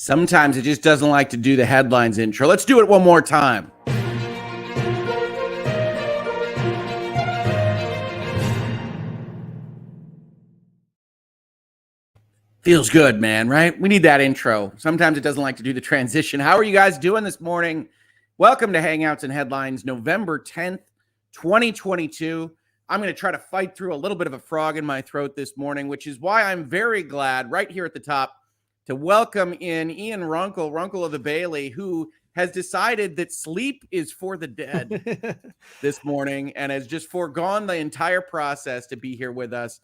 Sometimes it just doesn't like to do the headlines intro. Let's do it one more time. Feels good, man, right? We need that intro. Sometimes it doesn't like to do the transition. How are you guys doing this morning? Welcome to Hangouts and Headlines, November 10th, 2022. I'm going to try to fight through a little bit of a frog in my throat this morning, which is why I'm very glad right here at the top to welcome in Ian Runkle of the Bailey, who has decided that sleep is for the dead this morning and has just foregone the entire process to be here with us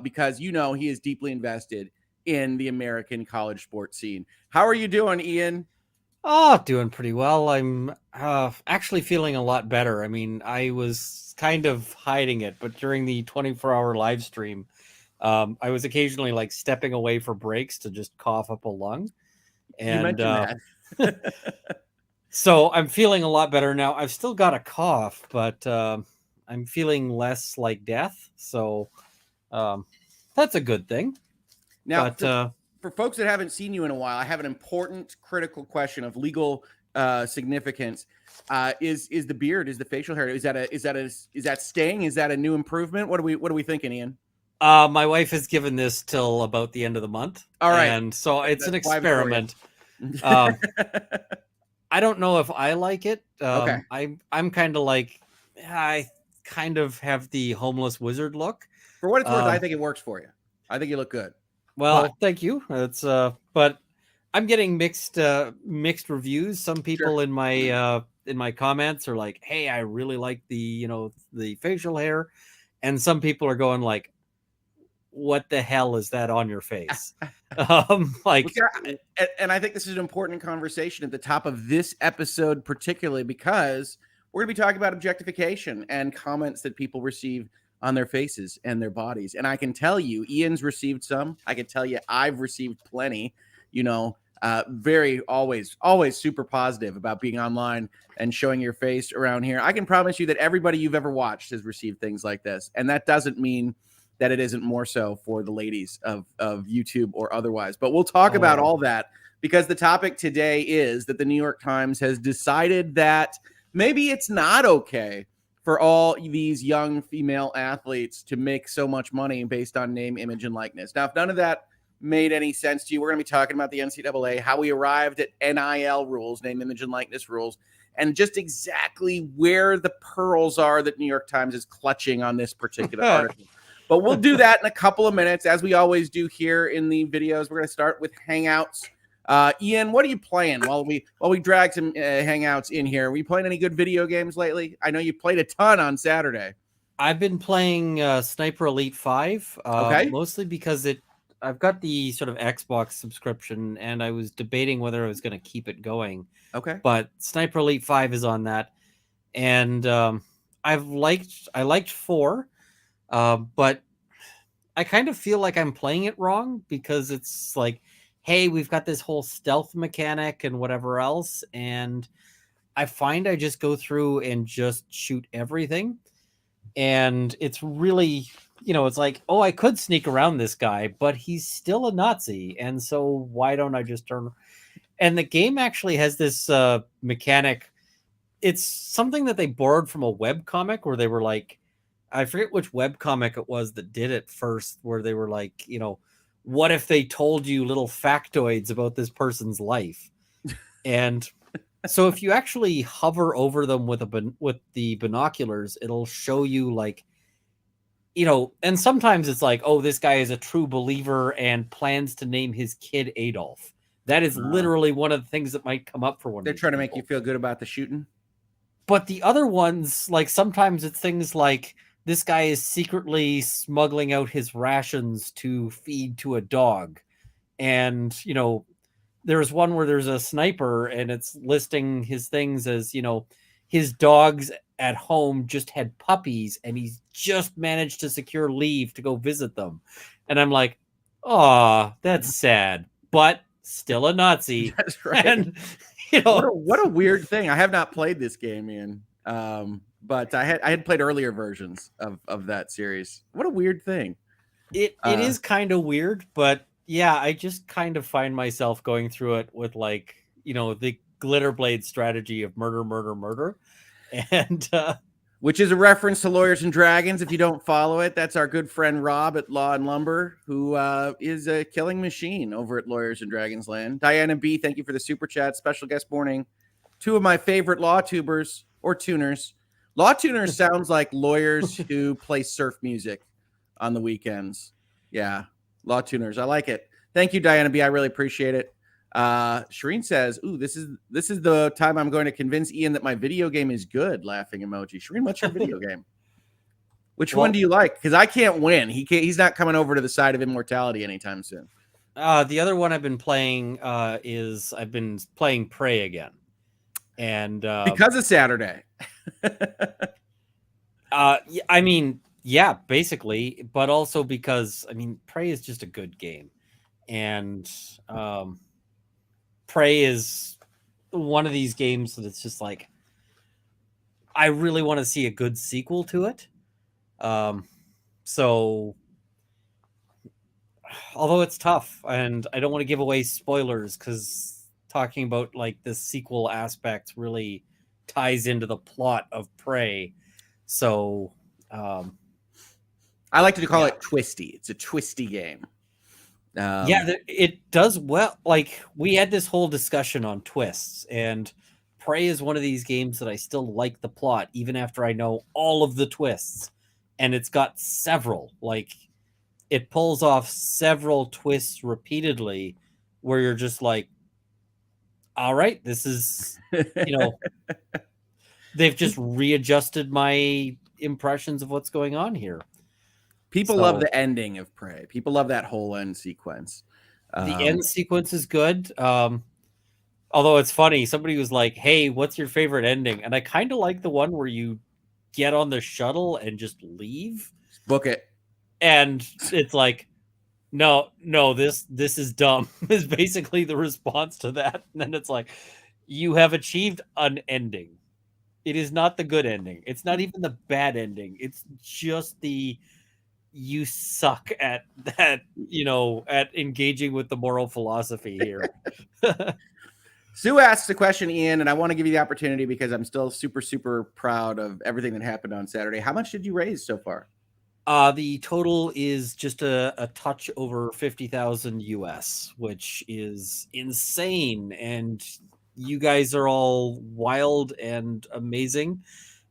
because, you know, he is deeply invested in the American college sports scene. How are you doing, Ian? Oh, doing pretty well. I'm actually feeling a lot better. I mean, I was kind of hiding it, but during the 24-hour live stream, I was occasionally like stepping away for breaks to just cough up a lung. And you mentioned that. So I'm feeling a lot better now. I've still got a cough, but I'm feeling less like death. So that's a good thing. Now, for folks that haven't seen you in a while, I have an important, critical question of legal significance. Is the beard, is the facial hair, is that staying? Is that a new improvement? What are we thinking, Ian? My wife has given this till about the end of the month. All right, and so it's an experiment. I don't know if I like it. Okay. I'm kind of like, I kind of have the homeless wizard look. For what it's worth, I think it works for you. I think you look good. Well, thank you. It's but I'm getting mixed reviews. Some people in my comments are like, "Hey, I really like the facial hair," and some people are going like, "What the hell is that on your face?" And I think this is an important conversation at the top of this episode, particularly because we're going to be talking about objectification and comments that people receive on their faces and their bodies. And I can tell you, Ian's received some. I can tell you I've received plenty, very always super positive about being online and showing your face around here. I can promise you that everybody you've ever watched has received things like this. And that doesn't mean that it isn't more so for the ladies of YouTube or otherwise. But we'll talk about all that because the topic today is that the New York Times has decided that maybe it's not okay for all these young female athletes to make so much money based on name, image, and likeness. Now, if none of that made any sense to you, we're going to be talking about the NCAA, how we arrived at NIL rules, name, image, and likeness rules, and just exactly where the pearls are that New York Times is clutching on this particular article. But we'll do that in a couple of minutes, as we always do here in the videos. We're going to start with Hangouts. Ian, what are you playing while we drag some Hangouts in here? Were you playing any good video games lately? I know you played a ton on Saturday. I've been playing Sniper Elite 5, mostly because I've got the sort of Xbox subscription, and I was debating whether I was going to keep it going. Okay. But Sniper Elite 5 is on that, and I liked 4, but I kind of feel like I'm playing it wrong because it's like, hey, we've got this whole stealth mechanic and whatever else, and I find I just go through and just shoot everything, and it's really, it's like, oh, I could sneak around this guy, but he's still a Nazi, and so why don't I just turn? And the game actually has this mechanic. It's something that they borrowed from a webcomic where they were like, I forget which webcomic it was that did it first, where they were like, what if they told you little factoids about this person's life? And so if you actually hover over them with the binoculars, it'll show you like, and sometimes it's like, oh, this guy is a true believer and plans to name his kid Adolf. That is literally one of the things that might come up for one. They're trying to make you feel good about the shooting. But the other ones, like sometimes it's things like, this guy is secretly smuggling out his rations to feed to a dog. And, there's one where there's a sniper and it's listing his things as, his dogs at home just had puppies and he's just managed to secure leave to go visit them. And I'm like, oh, that's sad, but still a Nazi. That's right. And, what a weird thing. I have not played this game, Ian. But I had played earlier versions of that series. What a weird thing. It is kind of weird, but yeah, I just kind of find myself going through it with like, the glitter blade strategy of murder, murder, murder. And which is a reference to Lawyers and Dragons. If you don't follow it, that's our good friend Rob at Law and Lumber, who is a killing machine over at Lawyers and Dragons Land. Diana B, thank you for the super chat. Special guest morning. Two of my favorite law tubers or tuners. Law tuners sounds like lawyers who play surf music on the weekends. Yeah, law tuners. I like it. Thank you, Diana B. I really appreciate it. Shireen says, "Ooh, this is the time I'm going to convince Ian that my video game is good." Laughing emoji. Shireen, what's your video game? Which one do you like? Because I can't win. He's not coming over to the side of immortality anytime soon. The other one I've been playing is I've been playing Prey again, and because of Saturday. I mean, yeah, basically, but also because Prey is just a good game, and Prey is one of these games that it's just like I really want to see a good sequel to it. So although it's tough, and I don't want to give away spoilers because talking about like the sequel aspect really ties into the plot of Prey. So I like to call it twisty. It's a twisty game. Yeah, it does well. Like we had this whole discussion on twists, and Prey is one of these games that I still like the plot even after I know all of the twists, and it's got several. Like it pulls off several twists repeatedly where you're just like, all right, this is, they've just readjusted my impressions of what's going on here. People love the ending of Prey. People love that whole end sequence. The end sequence is good. Although it's funny, somebody was like, hey, what's your favorite ending? And I kind of like the one where you get on the shuttle and just leave. Book it. And it's like, no, this is dumb, is basically the response to that. And then it's like, you have achieved an ending. It is not the good ending. It's not even the bad ending. It's just you suck at that, at engaging with the moral philosophy here. Sue asks a question, Ian, and I want to give you the opportunity because I'm still super, super proud of everything that happened on Saturday. How much did you raise so far? The total is just a touch over 50,000 US, which is insane. And you guys are all wild and amazing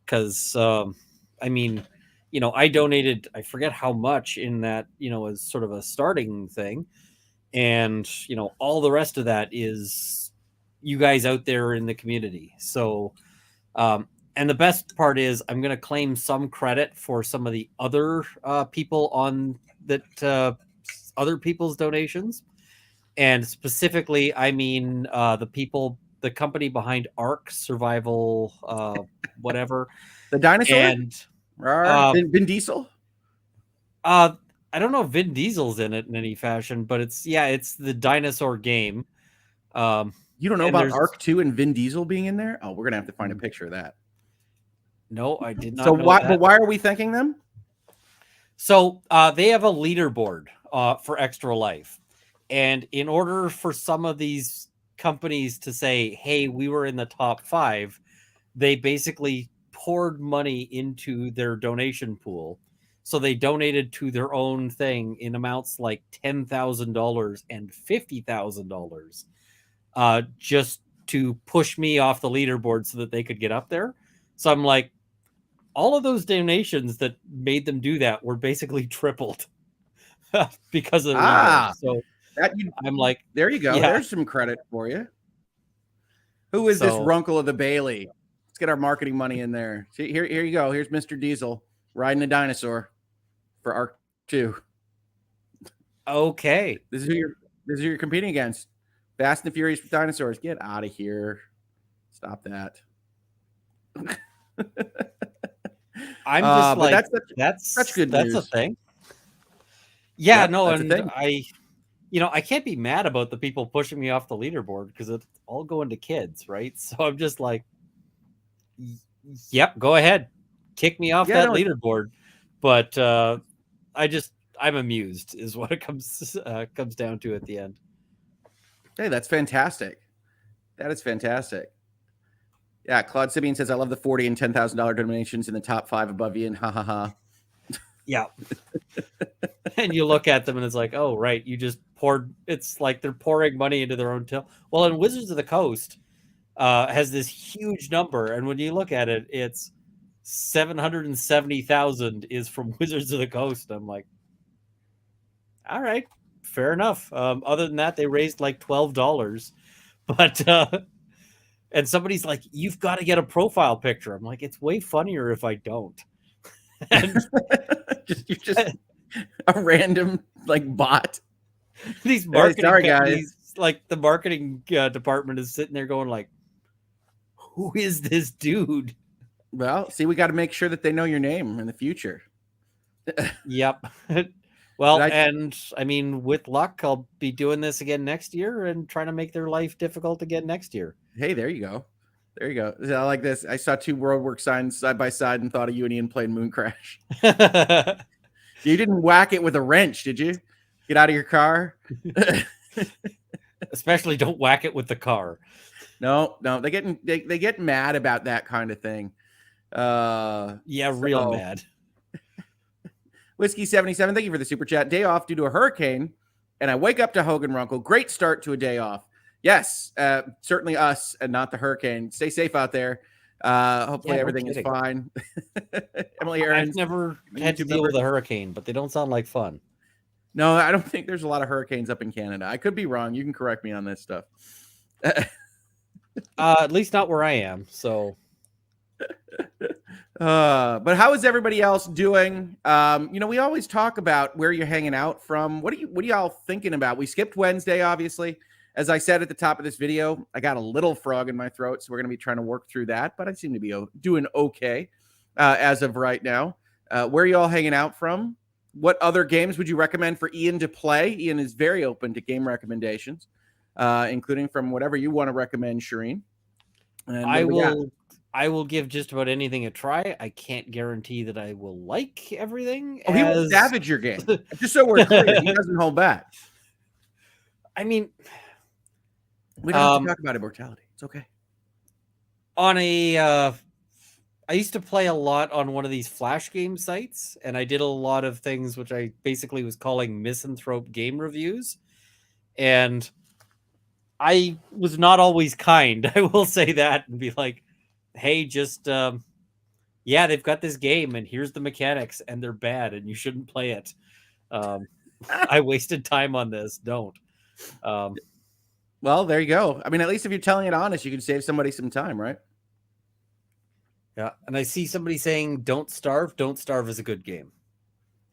because, I donated, I forget how much in that, as sort of a starting thing. And, all the rest of that is you guys out there in the community. So, and the best part is I'm going to claim some credit for some of the other people on that, other people's donations. And specifically, I mean, the company behind Ark Survival, whatever. The dinosaur? And Vin Diesel? I don't know if Vin Diesel's in it in any fashion, but it's the dinosaur game. You don't know about Ark 2 and Vin Diesel being in there? Oh, we're going to have to find a picture of that. No, I did not. So why are we thanking them? So they have a leaderboard for Extra Life. And in order for some of these companies to say, hey, we were in the top 5, they basically poured money into their donation pool. So they donated to their own thing in amounts like $10,000 and $50,000 just to push me off the leaderboard so that they could get up there. So I'm like, all of those donations that made them do that were basically tripled because of the so I'm like, there you go. Yeah. There's some credit for you. Who is this Runkle of the Bailey? Let's get our marketing money in there. See, here you go. Here's Mr. Diesel riding a dinosaur for Ark 2. Okay. This is who you're competing against. Fast and Furious with dinosaurs. Get out of here. Stop that. I'm just like, that's good news. That's a thing. Yeah, yep, no, and I can't be mad about the people pushing me off the leaderboard because it's all going to kids, right? So I'm just like, yep, go ahead, kick me off that leaderboard. But I I'm amused is what it comes down to at the end. Hey, that's fantastic. That is fantastic. Yeah, Claude Simeon says, I love the $40 and $10,000 donations in the top 5 above Ian. Ha ha ha. Yeah. And you look at them and it's like, oh, right. You just poured. It's like they're pouring money into their own till. Well, in Wizards of the Coast has this huge number. And when you look at it, it's 770,000 is from Wizards of the Coast. I'm like, all right, fair enough. Other than that, they raised like $12. But and somebody's like, you've got to get a profile picture. I'm like, it's way funnier if I don't. And you're just a random like bot. These marketing sorry, companies, like the marketing department is sitting there going like, who is this dude? Well, see, we got to make sure that they know your name in the future. Yep. Well, and I mean, with luck, I'll be doing this again next year and trying to make their life difficult again next year. Hey, there you go. There you go. I like this. I saw 2 Worldwork signs side by side and thought of you and Ian playing Moon Crash. You didn't whack it with a wrench, did you? Get out of your car. Especially don't whack it with the car. No, they get mad about that kind of thing. Yeah, real mad. Whiskey 77, thank you for the super chat. Day off due to a hurricane, and I wake up to Hoeg and Runkle. Great start to a day off. Yes, certainly us and not the hurricane. Stay safe out there. Hopefully everything is fine. Emily Aaron. I've never had to deal with a hurricane, but they don't sound like fun. No, I don't think there's a lot of hurricanes up in Canada. I could be wrong. You can correct me on this stuff. At least not where I am. So, but how is everybody else doing? We always talk about where you're hanging out from. What are y'all thinking about? We skipped Wednesday, obviously. As I said at the top of this video, I got a little frog in my throat, so we're going to be trying to work through that. But I seem to be doing okay as of right now. Where are you all hanging out from? What other games would you recommend for Ian to play? Ian is very open to game recommendations, including from whatever you want to recommend, Shireen. And I will give just about anything a try. I can't guarantee that I will like everything. He will savage your game. Just so we're clear, he doesn't hold back. I mean, we don't have to talk about immortality. It's okay. I used to play a lot on one of these flash game sites, and I did a lot of things which I basically was calling misanthrope game reviews. And I was not always kind. I will say that and be like, hey, just, they've got this game and here's the mechanics and they're bad and you shouldn't play it. I wasted time on this. Don't. Well, there you go. I mean, at least if you're telling it honest, you can save somebody some time, right? Yeah. And I see somebody saying, Don't Starve. Don't Starve is a good game.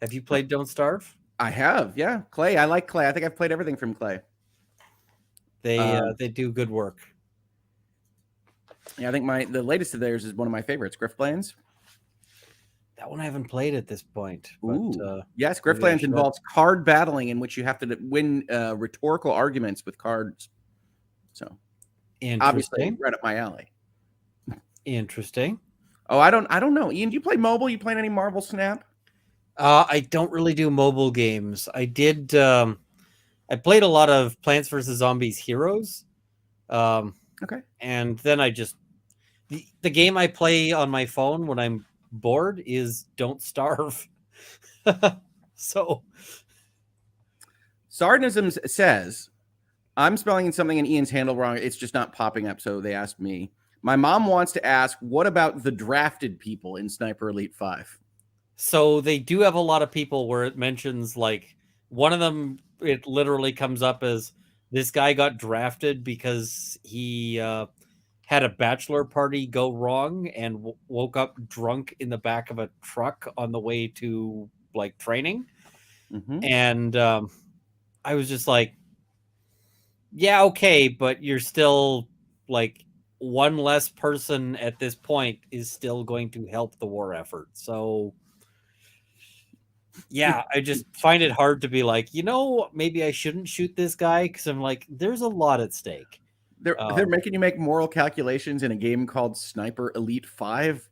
Have you played Don't Starve? I have. Yeah. Clay. I like Clay. I think I've played everything from Clay. They do good work. Yeah, I think the latest of theirs is one of my favorites, Griftlands. That one I haven't played at this point. But, yes, Griftlands involves card battling in which you have to win rhetorical arguments with cards. So, obviously, right up my alley. Interesting. Oh, I don't know. Ian, do you play mobile? You playing any Marvel Snap? I don't really do mobile games. I did. I played a lot of Plants vs. Zombies Heroes. Okay. And then I just the game I play on my phone when I'm bored is Don't Starve. So Sardinisms says, I'm spelling something in Ian's handle wrong. It's just not popping up. So they asked me. My mom wants to ask, what about the drafted people in Sniper Elite 5? So they do have a lot of people where it mentions like one of them, it literally comes up as this guy got drafted because he had a bachelor party go wrong and woke up drunk in the back of a truck on the way to like training. Mm-hmm. And I was just like, yeah, okay, but you're still like one less person at this point is still going to help the war effort. So yeah, I just find it hard to be like, maybe I shouldn't shoot this guy because I'm like, there's a lot at stake. They're making you make moral calculations in a game called Sniper Elite 5.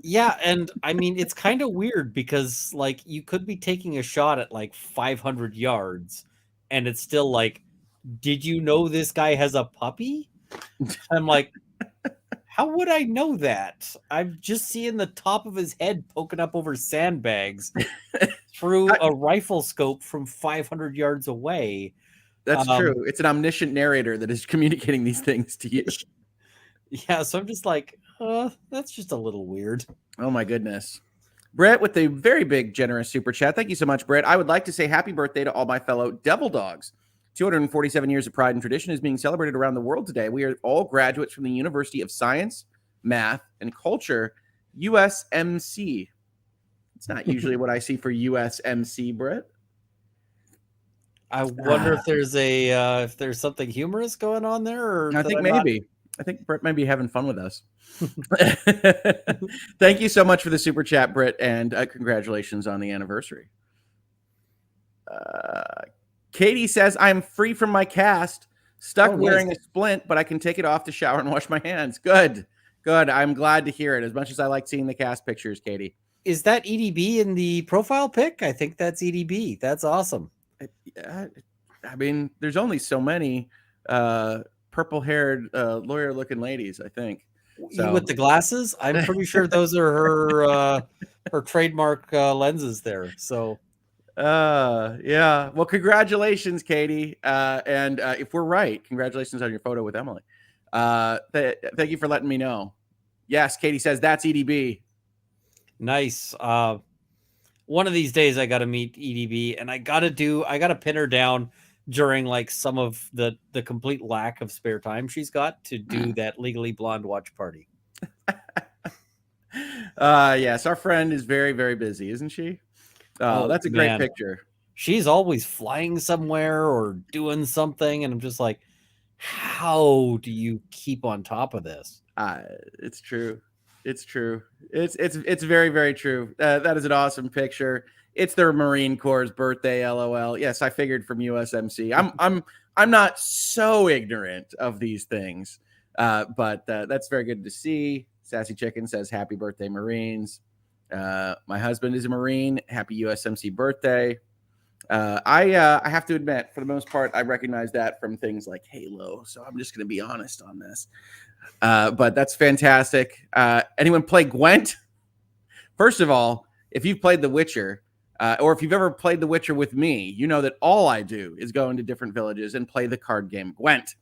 Yeah, and I mean it's kind of weird because like you could be taking a shot at like 500 yards and it's still like, did you know this guy has a puppy? I'm like, how would I know that? I'm just seeing the top of his head poking up over sandbags through a rifle scope from 500 yards away. That's true. It's an omniscient narrator that is communicating these things to you. Yeah, so I'm just like, that's just a little weird. Oh my goodness. Brett with a very big, generous super chat. Thank you so much, Brett. I would like to say happy birthday to all my fellow devil dogs. 247 years of pride and tradition is being celebrated around the world today. We are all graduates from the University of Science, Math, and Culture, USMC. It's not usually what I see for USMC, Brett. I wonder if there's something humorous going on there, or I think maybe. I think Brett might be having fun with us. Thank you so much for the super chat, Brett, and congratulations on the anniversary. Katie says, I'm free from my cast, stuck wearing a splint, but I can take it off to shower and wash my hands. Good. I'm glad to hear it, as much as I like seeing the cast pictures, Katie. Is that EDB in the profile pic? I think that's EDB. That's awesome. I mean, there's only so many purple-haired lawyer-looking ladies, I think. So. With the glasses, I'm pretty sure those are her trademark lenses there. So, yeah. Well, congratulations, Katie. And if we're right, congratulations on your photo with Emily. Thank you for letting me know. Yes, Katie says that's EDB. Nice. One of these days I got to meet EDB, and I got to pin her down during like some of the complete lack of spare time she's got to do that Legally Blonde watch party. Yes, our friend is very, very busy, isn't she? Oh, that's a great picture. She's always flying somewhere or doing something, and I'm just like, how do you keep on top of this? It's true. It's true. It's very, very true. That is an awesome picture. It's their Marine Corps' birthday, LOL. Yes, I figured from USMC. I'm not so ignorant of these things, but that's very good to see. Sassy Chicken says, happy birthday, Marines. My husband is a Marine. Happy USMC birthday. I have to admit, for the most part, I recognize that from things like Halo. So I'm just going to be honest on this. But that's fantastic. Anyone play Gwent? First of all, if you've played The Witcher, or if you've ever played The Witcher with me, you know that all I do is go into different villages and play the card game Gwent.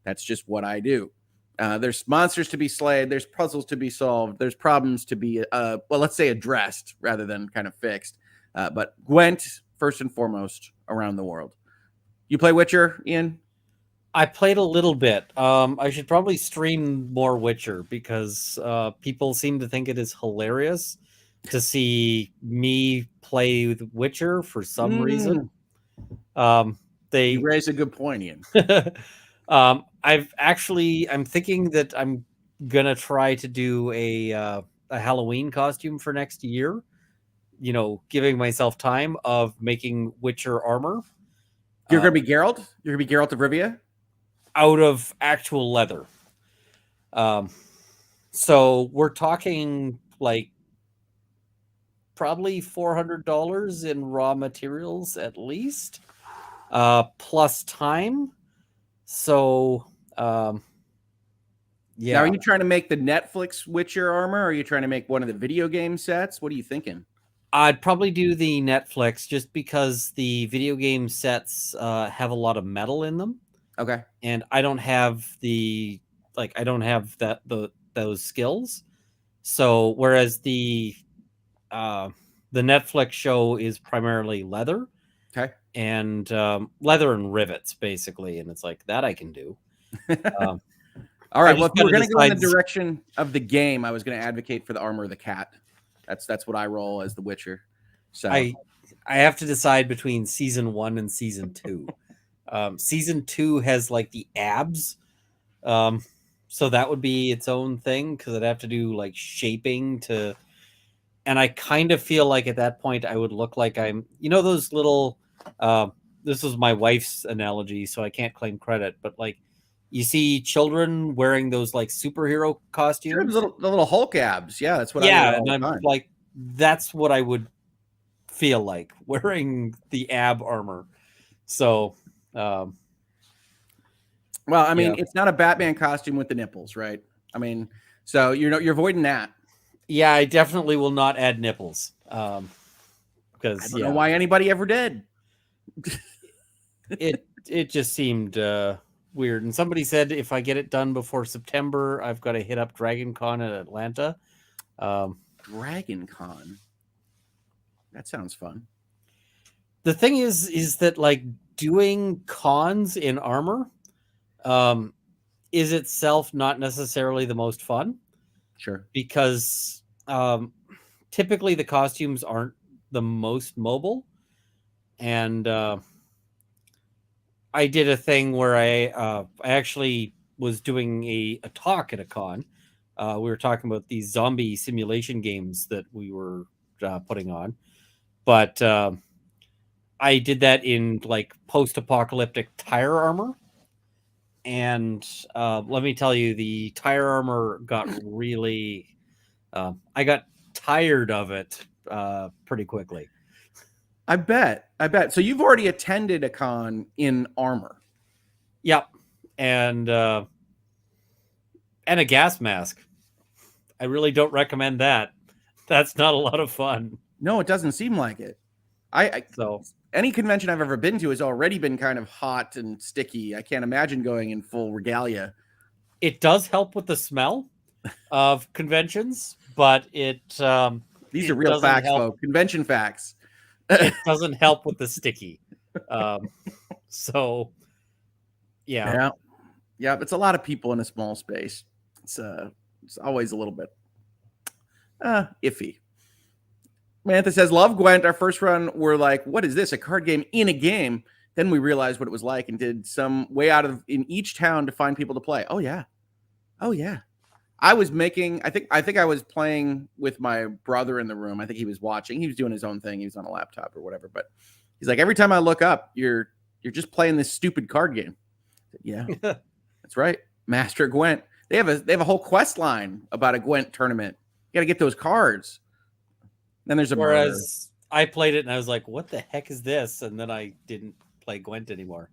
That's just what I do. There's monsters to be slayed. There's puzzles to be solved. There's problems to be, well, let's say addressed rather than kind of fixed. But Gwent, first and foremost, around the world. You play Witcher, Ian? I played a little bit. I should probably stream more Witcher because people seem to think it is hilarious to see me play with Witcher for some reason. You raise a good point, Ian. I'm thinking that I'm gonna try to do a Halloween costume for next year. You know, giving myself time of making Witcher armor. You're gonna be Geralt? You're gonna be Geralt of Rivia? Out of actual leather. So we're talking like probably $400 in raw materials at least, plus time. So, yeah. Now, are you trying to make the Netflix Witcher armor? Or are you trying to make one of the video game sets? What are you thinking? I'd probably do the Netflix just because the video game sets have a lot of metal in them. Okay. And I don't have those skills. So whereas the Netflix show is primarily leather. Okay. And leather and rivets, basically. And it's like, that I can do. All right. Well, if we're going to go in the direction of the game, I was going to advocate for the armor of the cat. That's what I roll as the Witcher. So I have to decide between season 1 and season 2. Season 2 has like the abs. So that would be its own thing because I'd have to do like shaping to. And I kind of feel like at that point I would look like I'm, those little, this was my wife's analogy, so I can't claim credit, but like, You see children wearing those like superhero costumes. Sure, the little Hulk abs. Yeah, that's what I Yeah, wear all and the I'm time. like, that's what I would feel like wearing the ab armor. So, Well, I mean, yeah. it's not a Batman costume with the nipples, right? I mean, so you're avoiding that. Yeah, I definitely will not add nipples. Because I don't know why anybody ever did. it just seemed weird. And somebody said if I get it done before September, I've got to hit up Dragon Con in Atlanta. Dragon Con. That sounds fun. The thing is that like doing cons in armor is itself not necessarily the most fun. Sure. Because typically the costumes aren't the most mobile. And I did a thing where I actually was doing a talk at a con. We were talking about these zombie simulation games that we were putting on. But I did that in like post-apocalyptic tire armor. And let me tell you, the tire armor got really... I got tired of it pretty quickly. I bet. So you've already attended a con in armor. Yep. And a gas mask. I really don't recommend that. That's not a lot of fun. No, it doesn't seem like it. So any convention I've ever been to has already been kind of hot and sticky. I can't imagine going in full regalia. It does help with the smell of conventions, but these are real facts, folks. Convention facts. It doesn't help with the sticky. So yeah. It's a lot of people in a small space. It's always a little bit iffy. Mantha says, love Gwent. Our first run, we're like, what is this? A card game in a game? Then we realized what it was like and did some way out of in each town to find people to play. Oh yeah. I was making, I think I was playing with my brother in the room. I think he was watching. He was doing his own thing. He was on a laptop or whatever. But he's like, every time I look up, you're just playing this stupid card game. Said, yeah, that's right. Master Gwent. They have a whole quest line about a Gwent tournament. You got to get those cards. Then there's a Whereas I played it and I was like, what the heck is this? And then I didn't play Gwent anymore.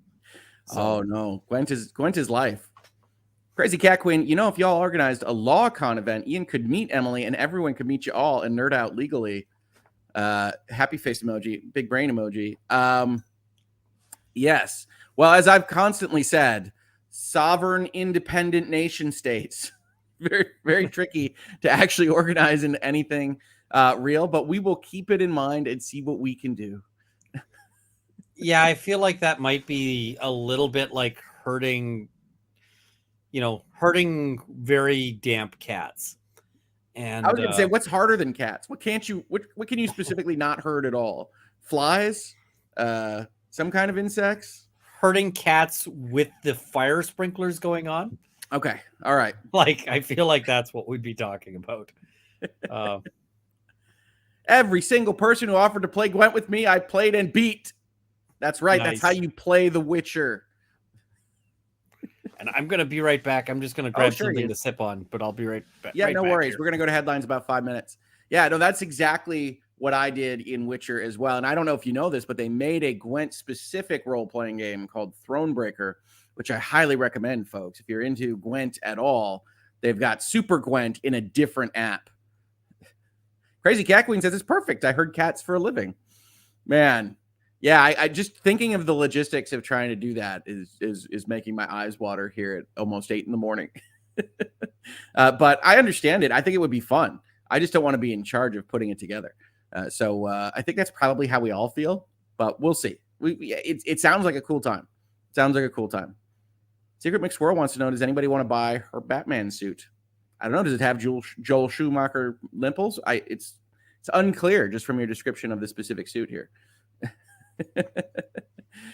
So. Oh no, Gwent is life. Crazy Cat Queen, if y'all organized a law con event, Ian could meet Emily and everyone could meet you all and nerd out legally. Happy face emoji, big brain emoji. Yes. Well, as I've constantly said, sovereign independent nation states, very, very tricky to actually organize into anything real, but we will keep it in mind and see what we can do. Yeah, I feel like that might be a little bit like hurting very damp cats. And I was gonna say, what's harder than cats? What can you specifically not hurt at all? Flies? Some kind of insects? Hurting cats with the fire sprinklers going on? Okay. All right. Like, I feel like that's what we'd be talking about. Every single person who offered to play Gwent with me, I played and beat. That's right. Nice. That's how you play The Witcher. And I'm going to be right back. I'm just going to grab something to sip on, but I'll be right back. Yeah, no worries. We're going to go to headlines about 5 minutes. Yeah, no, that's exactly what I did in Witcher as well. And I don't know if you know this, but they made a Gwent-specific role-playing game called Thronebreaker, which I highly recommend, folks. If you're into Gwent at all, they've got Super Gwent in a different app. Crazy Cat Queen says it's perfect. I heard cats for a living. Man. Yeah, I just thinking of the logistics of trying to do that is making my eyes water here at almost 8 a.m. But I understand it. I think it would be fun. I just don't want to be in charge of putting it together. So I think that's probably how we all feel, but we'll see. It sounds like a cool time. Secret McSquirrel wants to know, does anybody want to buy her Batman suit? I don't know. Does it have Joel Schumacher nipples? It's unclear just from your description of the specific suit here.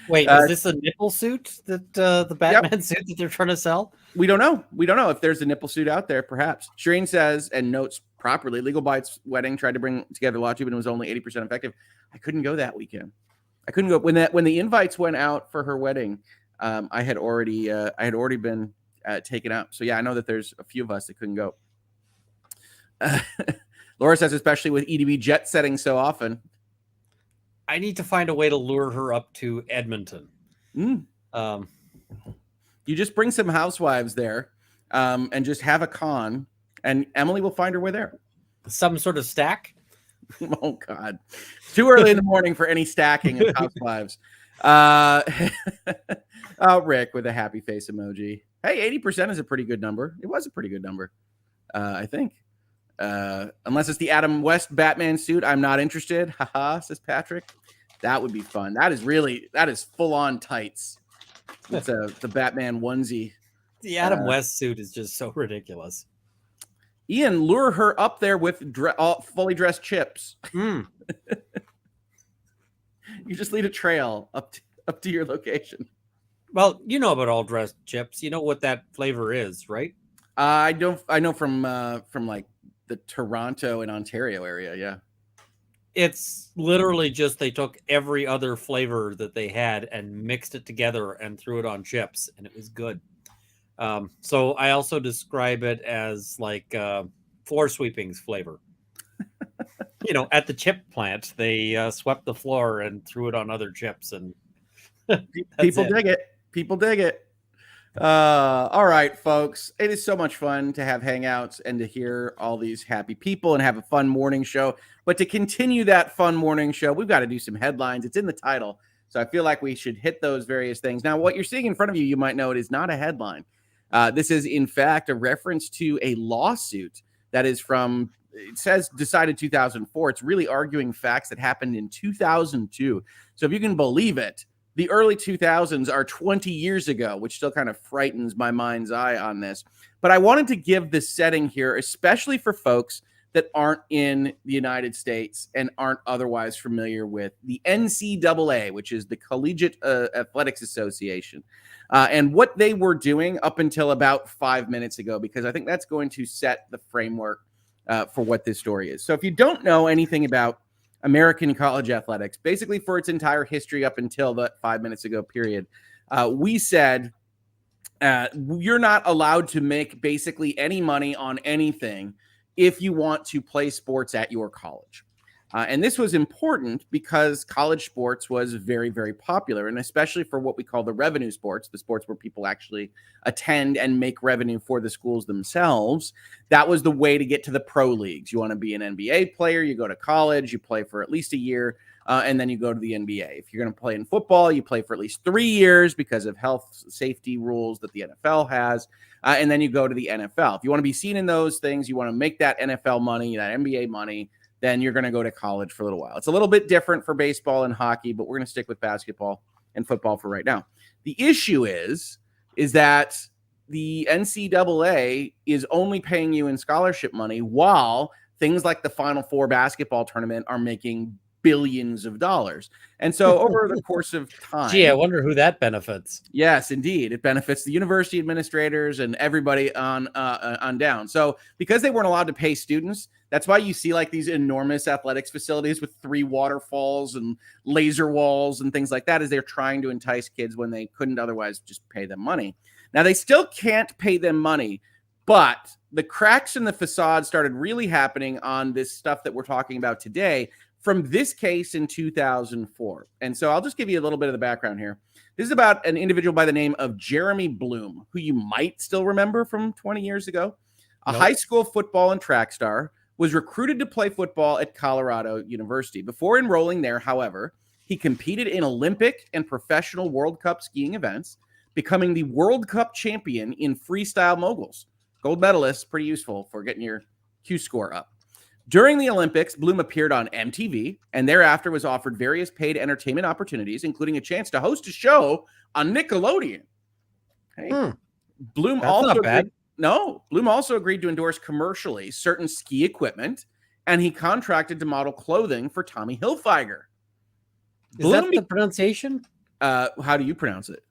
Wait, is this a nipple suit that the Batman suit that they're trying to sell? We don't know if there's a nipple suit out there. Perhaps Shireen says and notes properly. Legal Bites wedding tried to bring together LawTube and it was only 80% effective. I couldn't go that weekend. I couldn't go when the invites went out for her wedding. I had already been taken up. So yeah, I know that there's a few of us that couldn't go. Laura says, especially with EDB jet setting so often. I need to find a way to lure her up to Edmonton. You just bring some housewives there and just have a con, and Emily will find her way there. Some sort of stack? Oh, God. It's too early in the morning for any stacking of housewives. Oh, Rick with a happy face emoji. Hey, 80% is a pretty good number. It was a pretty good number, I think. Unless it's the Adam West Batman suit, I'm not interested. Haha, says Patrick. That would be fun. That is full-on tights. It's the Batman onesie. The Adam West suit is just so ridiculous. Ian, lure her up there with fully dressed chips. You just lead a trail up to your location. Well, you know about all dressed chips. You know what that flavor is, right? I know from like the Toronto and Ontario area. Yeah. It's literally just they took every other flavor that they had and mixed it together and threw it on chips, and it was good. So I also describe it as like floor sweepings flavor. At the chip plant, they swept the floor and threw it on other chips, and people dig it. People dig it. All right, folks. It is so much fun to have hangouts and to hear all these happy people and have a fun morning show. But to continue that fun morning show, we've got to do some headlines. It's in the title. So I feel like we should hit those various things. Now, what you're seeing in front of you, you might know it is not a headline. This is, in fact, a reference to a lawsuit that is from, it says decided 2004. It's really arguing facts that happened in 2002. So if you can believe it, the early 2000s are 20 years ago, which still kind of frightens my mind's eye on this. But I wanted to give this setting here, especially for folks that aren't in the United States and aren't otherwise familiar with the NCAA, which is the Collegiate Athletics Association, and what they were doing up until about 5 minutes ago, because I think that's going to set the framework for what this story is. So if you don't know anything about American college athletics, basically for its entire history up until that 5 minutes ago period, we said you're not allowed to make basically any money on anything if you want to play sports at your college. And this was important because college sports was very, very popular, and especially for what we call the revenue sports, the sports where people actually attend and make revenue for the schools themselves. That was the way to get to the pro leagues. You want to be an NBA player, you go to college, you play for at least a year, and then you go to the NBA. If you're going to play in football, you play for at least 3 years because of health safety rules that the NFL has, and then you go to the NFL. If you want to be seen in those things, you want to make that NFL money, that NBA money, then you're going to go to college for a little while. It's a little bit different for baseball and hockey, but we're going to stick with basketball and football for right now. The issue is that the NCAA is only paying you in scholarship money while things like the Final Four basketball tournament are making billions of dollars. And so over the course of time... Gee, I wonder who that benefits. Yes, indeed. It benefits the university administrators and everybody on down. So because they weren't allowed to pay students, that's why you see like these enormous athletics facilities with 3 waterfalls and laser walls and things like that, as they're trying to entice kids when they couldn't otherwise just pay them money. Now, they still can't pay them money, but the cracks in the facade started really happening on this stuff that we're talking about today from this case in 2004. And so I'll just give you a little bit of the background here. This is about an individual by the name of Jeremy Bloom, who you might still remember from 20 years ago. A high school football and track star, was recruited to play football at Colorado University. Before enrolling there, however, he competed in Olympic and professional World Cup skiing events, becoming the World Cup champion in freestyle moguls. Gold medalist, pretty useful for getting your Q score up. During the Olympics, Bloom appeared on MTV and thereafter was offered various paid entertainment opportunities, including a chance to host a show on Nickelodeon. Hey, Bloom also agreed to endorse commercially certain ski equipment, and he contracted to model clothing for Tommy Hilfiger. Is that the pronunciation? How do you pronounce it?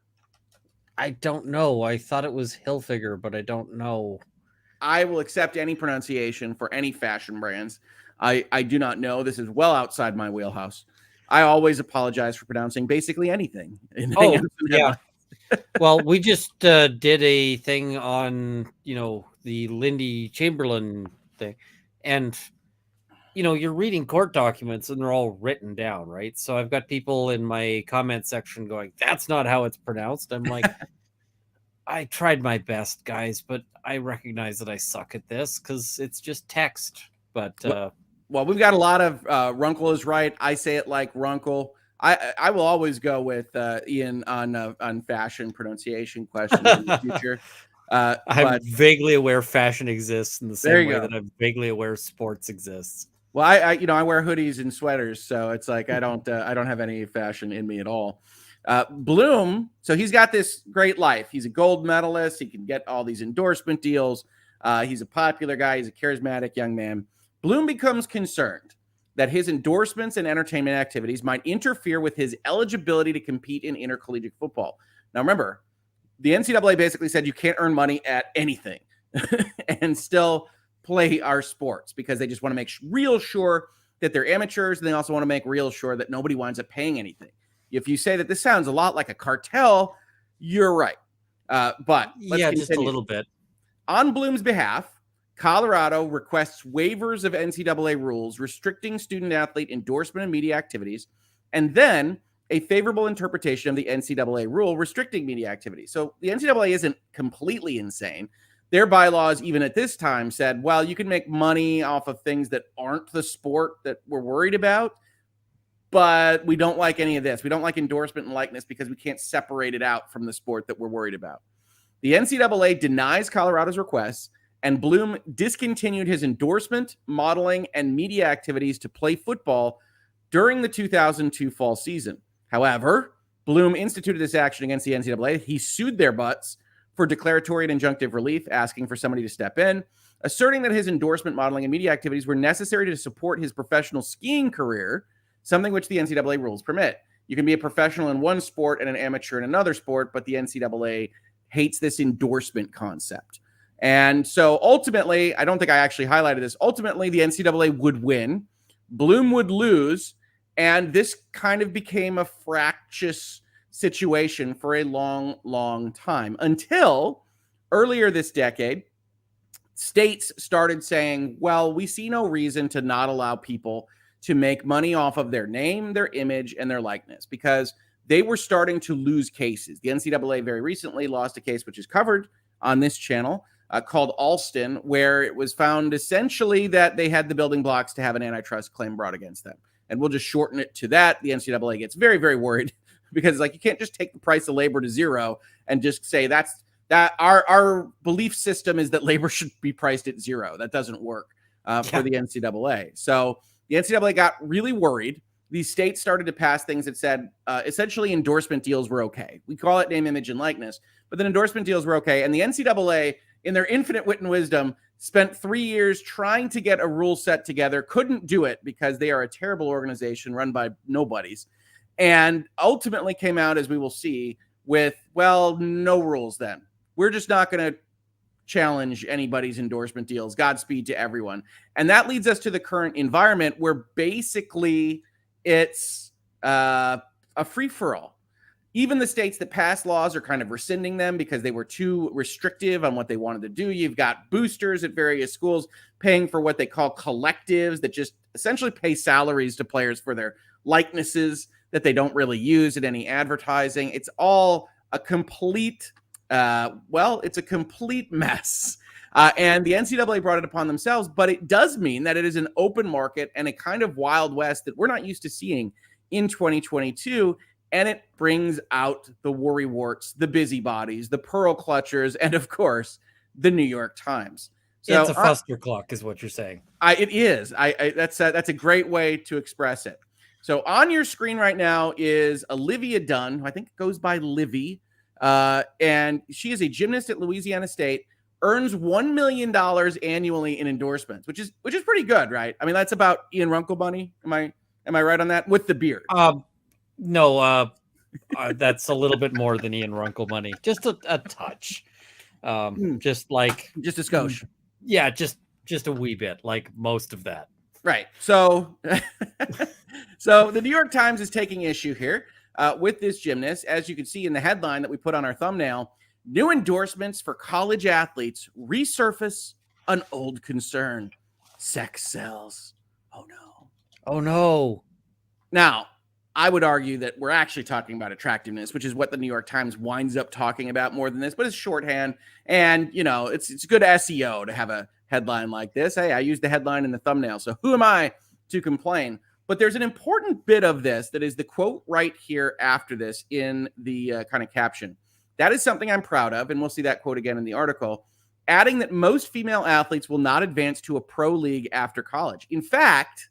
I don't know. I thought it was Hilfiger, but I don't know. I will accept any pronunciation for any fashion brands. I do not know. This is well outside my wheelhouse. I always apologize for pronouncing basically anything. Yeah. Well, we just did a thing on, the Lindy Chamberlain thing. And, you're reading court documents and they're all written down, right? So I've got people in my comment section going, that's not how it's pronounced. I'm like, I tried my best, guys, but I recognize that I suck at this because it's just text. But well, we've got a lot of Runkle is right. I say it like Runkle. I will always go with Ian on fashion pronunciation questions in the future. I'm vaguely aware fashion exists in the same way go. that I'm vaguely aware sports exists. Well, I wear hoodies and sweaters, so it's like I don't have any fashion in me at all. Bloom, so he's got this great life. He's a gold medalist. He can get all these endorsement deals. He's a popular guy. He's a charismatic young man. Bloom becomes concerned that his endorsements and entertainment activities might interfere with his eligibility to compete in intercollegiate football. Now, remember, the NCAA basically said you can't earn money at anything and still play our sports because they just want to make real sure that they're amateurs, and they also want to make real sure that nobody winds up paying anything. If you say that this sounds a lot like a cartel, you're right. But yeah, just a little bit. On Bloom's behalf, Colorado requests waivers of NCAA rules restricting student-athlete endorsement and media activities, and then a favorable interpretation of the NCAA rule restricting media activities. So the NCAA isn't completely insane. Their bylaws, even at this time, said, well, you can make money off of things that aren't the sport that we're worried about, but we don't like any of this. We don't like endorsement and likeness because we can't separate it out from the sport that we're worried about. The NCAA denies Colorado's requests, and Bloom discontinued his endorsement, modeling, and media activities to play football during the 2002 fall season. However, Bloom instituted this action against the NCAA. He sued their butts for declaratory and injunctive relief, asking for somebody to step in, asserting that his endorsement, modeling, and media activities were necessary to support his professional skiing career, something which the NCAA rules permit. You can be a professional in one sport and an amateur in another sport, but the NCAA hates this endorsement concept. And so ultimately, I don't think I actually highlighted this, ultimately the NCAA would win, Bloom would lose, and this kind of became a fractious situation for a long, long time until earlier this decade, states started saying, well, we see no reason to not allow people to make money off of their name, their image, and their likeness because they were starting to lose cases. The NCAA very recently lost a case, which is covered on this channel, called Alston, where it was found essentially that they had the building blocks to have an antitrust claim brought against them. And we'll just shorten it to that. The NCAA gets very, very worried because it's like you can't just take the price of labor to zero and just say that our belief system is that labor should be priced at zero. That doesn't work for the NCAA. So the NCAA got really worried. These states started to pass things that said essentially endorsement deals were okay. We call it name, image, and likeness, but then endorsement deals were okay. And the NCAA, in their infinite wit and wisdom, spent 3 years trying to get a rule set together, couldn't do it because they are a terrible organization run by nobodies, and ultimately came out, as we will see, with, well, no rules then. We're just not going to challenge anybody's endorsement deals. Godspeed to everyone. And that leads us to the current environment where basically it's a free-for-all. Even the states that pass laws are kind of rescinding them because they were too restrictive on what they wanted to do. You've got boosters at various schools paying for what they call collectives that just essentially pay salaries to players for their likenesses that they don't really use in any advertising. It's all a complete, it's a complete mess. And the NCAA brought it upon themselves, but it does mean that it is an open market and a kind of Wild West that we're not used to seeing in 2022. And it brings out the worrywarts, the busybodies, the pearl clutchers, and of course, the New York Times. So it's a fustercluck, is what you're saying. It is. That's a great way to express it. So on your screen right now is Olivia Dunn, who I think goes by Livy, and she is a gymnast at Louisiana State. Earns $1 million annually in endorsements, which is pretty good, right? I mean, that's about Ian Runkle money. Am I right on that? With the beard? No, that's a little bit more than Ian Runkle money. Just a touch. Just a skosh. Yeah, just a wee bit, like most of that. Right. So, so the New York Times is taking issue here. with this gymnast. As you can see in the headline that we put on our thumbnail, new endorsements for college athletes resurface an old concern. Sex sells. Oh no. Oh no. Now, I would argue that we're actually talking about attractiveness, which is what the New York Times winds up talking about more than this, but it's shorthand. And, you know, it's good SEO to have a headline like this. Hey, I used the headline in the thumbnail, so who am I to complain? But there's an important bit of this that is the quote right here after this in the kind of caption. That is something I'm proud of, and we'll see that quote again in the article, adding that most female athletes will not advance to a pro league after college. In fact,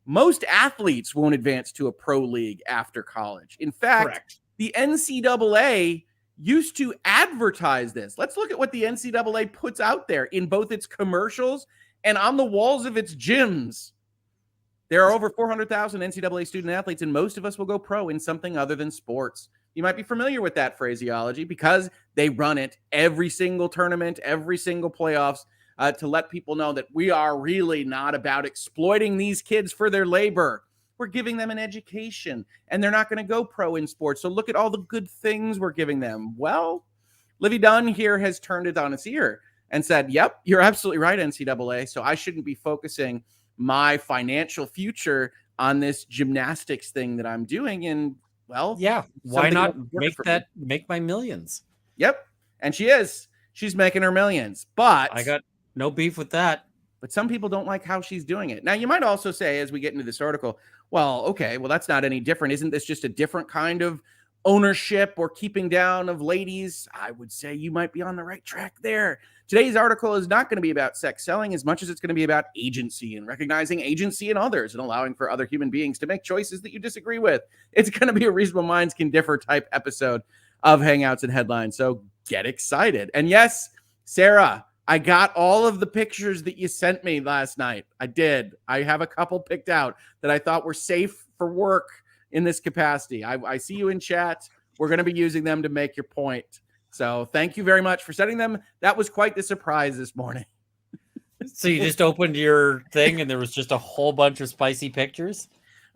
most athletes won't advance to a pro league after college. In fact, Correct. The NCAA used to advertise this. Let's look at what the NCAA puts out there in both its commercials and on the walls of its gyms. There are over 400,000 NCAA student athletes, and most of us will go pro in something other than sports. You might be familiar with that phraseology because they run it every single tournament, every single playoffs, to let people know that we are really not about exploiting these kids for their labor. We're giving them an education, and they're not going to go pro in sports. So look at all the good things we're giving them. Well, Livy Dunn here has turned it on its ear and said, yep, you're absolutely right, NCAA. So I shouldn't be focusing my financial future on this gymnastics thing that I'm doing. And well, yeah, why not make my millions? Yep. And she's making her millions, but I got no beef with that. But some people don't like how she's doing it. Now, you might also say, as we get into this article, well, okay, well, that's not any different. Isn't this just a different kind of ownership or keeping down of ladies? I would say you might be on the right track there. Today's article is not going to be about sex selling as much as it's going to be about agency and recognizing agency in others and allowing for other human beings to make choices that you disagree with. It's going to be a reasonable minds can differ type episode of Hangouts and Headlines. So get excited. And yes, Sarah, I got all of the pictures that you sent me last night. I did. I have a couple picked out that I thought were safe for work in this capacity. I see you in chat. We're going to be using them to make your point. So thank you very much for sending them. That was quite the surprise this morning. So you just opened your thing and there was just a whole bunch of spicy pictures?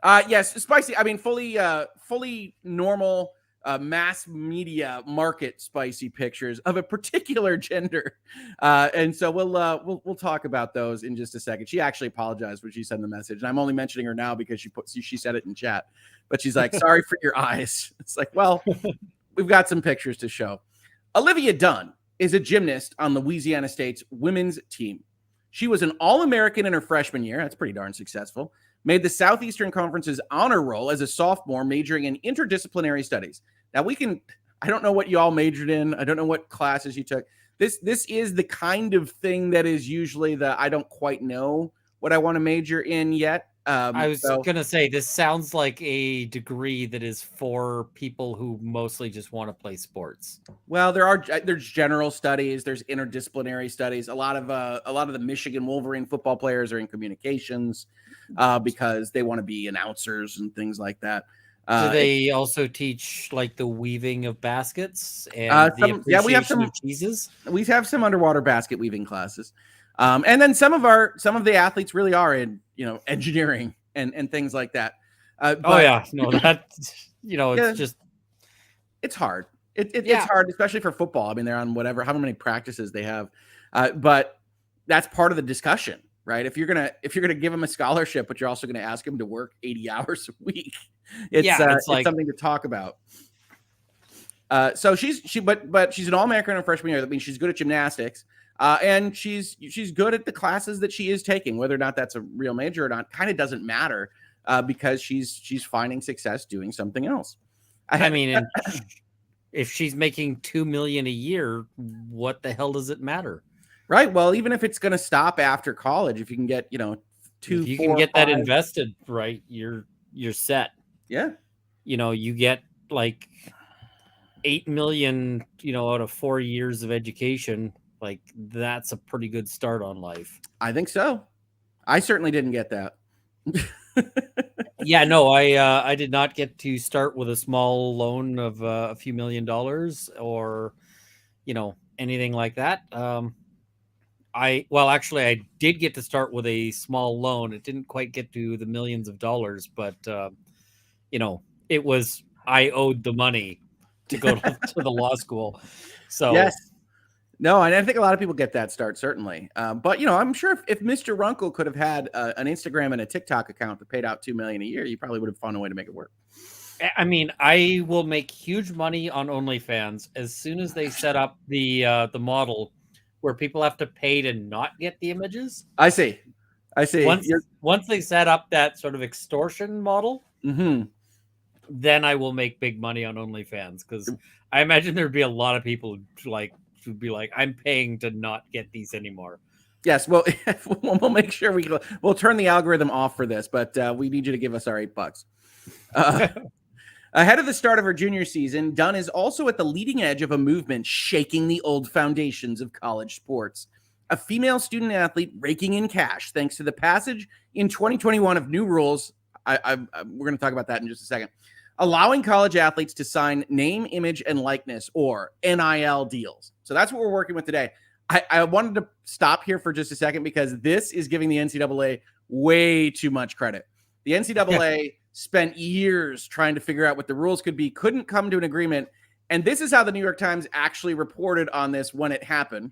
Yes, spicy. I mean, fully normal mass media market spicy pictures of a particular gender, and so we'll talk about those in just a second. She actually apologized when she sent the message, and I'm only mentioning her now because she said it in chat, but she's like, sorry for your eyes. It's like, well, we've got some pictures to show. Olivia Dunn is a gymnast on Louisiana State's women's team. She was an All-American in her freshman year. That's pretty darn successful. Made the Southeastern Conference's honor roll as a sophomore, majoring in interdisciplinary studies. Now I don't know what you all majored in. I don't know what classes you took. This is the kind of thing that is usually I don't quite know what I want to major in yet. I was going to say, this sounds like a degree that is for people who mostly just want to play sports. Well, there's general studies, there's interdisciplinary studies. A lot of the Michigan Wolverine football players are in communications because they want to be announcers and things like that. Do they also teach like the weaving of baskets and the appreciation of cheeses? We have some underwater basket weaving classes. And then some of the athletes really are in, engineering and things like that. It's just, it's hard. It's hard, especially for football. I mean, they're on how many practices they have. But that's part of the discussion, right? If you're going to give them a scholarship, but you're also going to ask them to work 80 hours a week, it's something to talk about. So she's an All-American in her freshman year. That means she's good at gymnastics. And she's good at the classes that she is taking, whether or not that's a real major or not, kind of doesn't matter because she's finding success doing something else. If she's making $2 million a year, what the hell does it matter? Right. Well, even if it's going to stop after college, if you can get, that invested, right, you're set. Yeah. You get like $8 million, out of 4 years of education. Like, that's a pretty good start on life. I think so. I certainly didn't get that. Yeah, no, I did not get to start with a small loan of a few $1,000,000 or, anything like that. I did get to start with a small loan. It didn't quite get to the millions of dollars, but, it was, I owed the money to go to the law school. So yes. No, and I think a lot of people get that start, certainly. But, I'm sure if Mr. Runkle could have had an Instagram and a TikTok account that paid out $2 million a year, you probably would have found a way to make it work. I mean, I will make huge money on OnlyFans as soon as they set up the model where people have to pay to not get the images. I see. Once they set up that sort of extortion model, mm-hmm. then I will make big money on OnlyFans, because I imagine there'd be a lot of people who'd be like, I'm paying to not get these anymore. Yes, well, we'll make sure we'll turn the algorithm off for this, but we need you to give us our $8. Ahead of the start of her junior season, Dunn is also at the leading edge of a movement shaking the old foundations of college sports. A female student athlete raking in cash thanks to the passage in 2021 of new rules. We're going to talk about that in just a second. Allowing college athletes to sign name, image, and likeness, or NIL deals. So that's what we're working with today. I wanted to stop here for just a second because this is giving the NCAA way too much credit. The NCAA spent years trying to figure out what the rules could be, couldn't come to an agreement. And this is how the New York Times actually reported on this when it happened.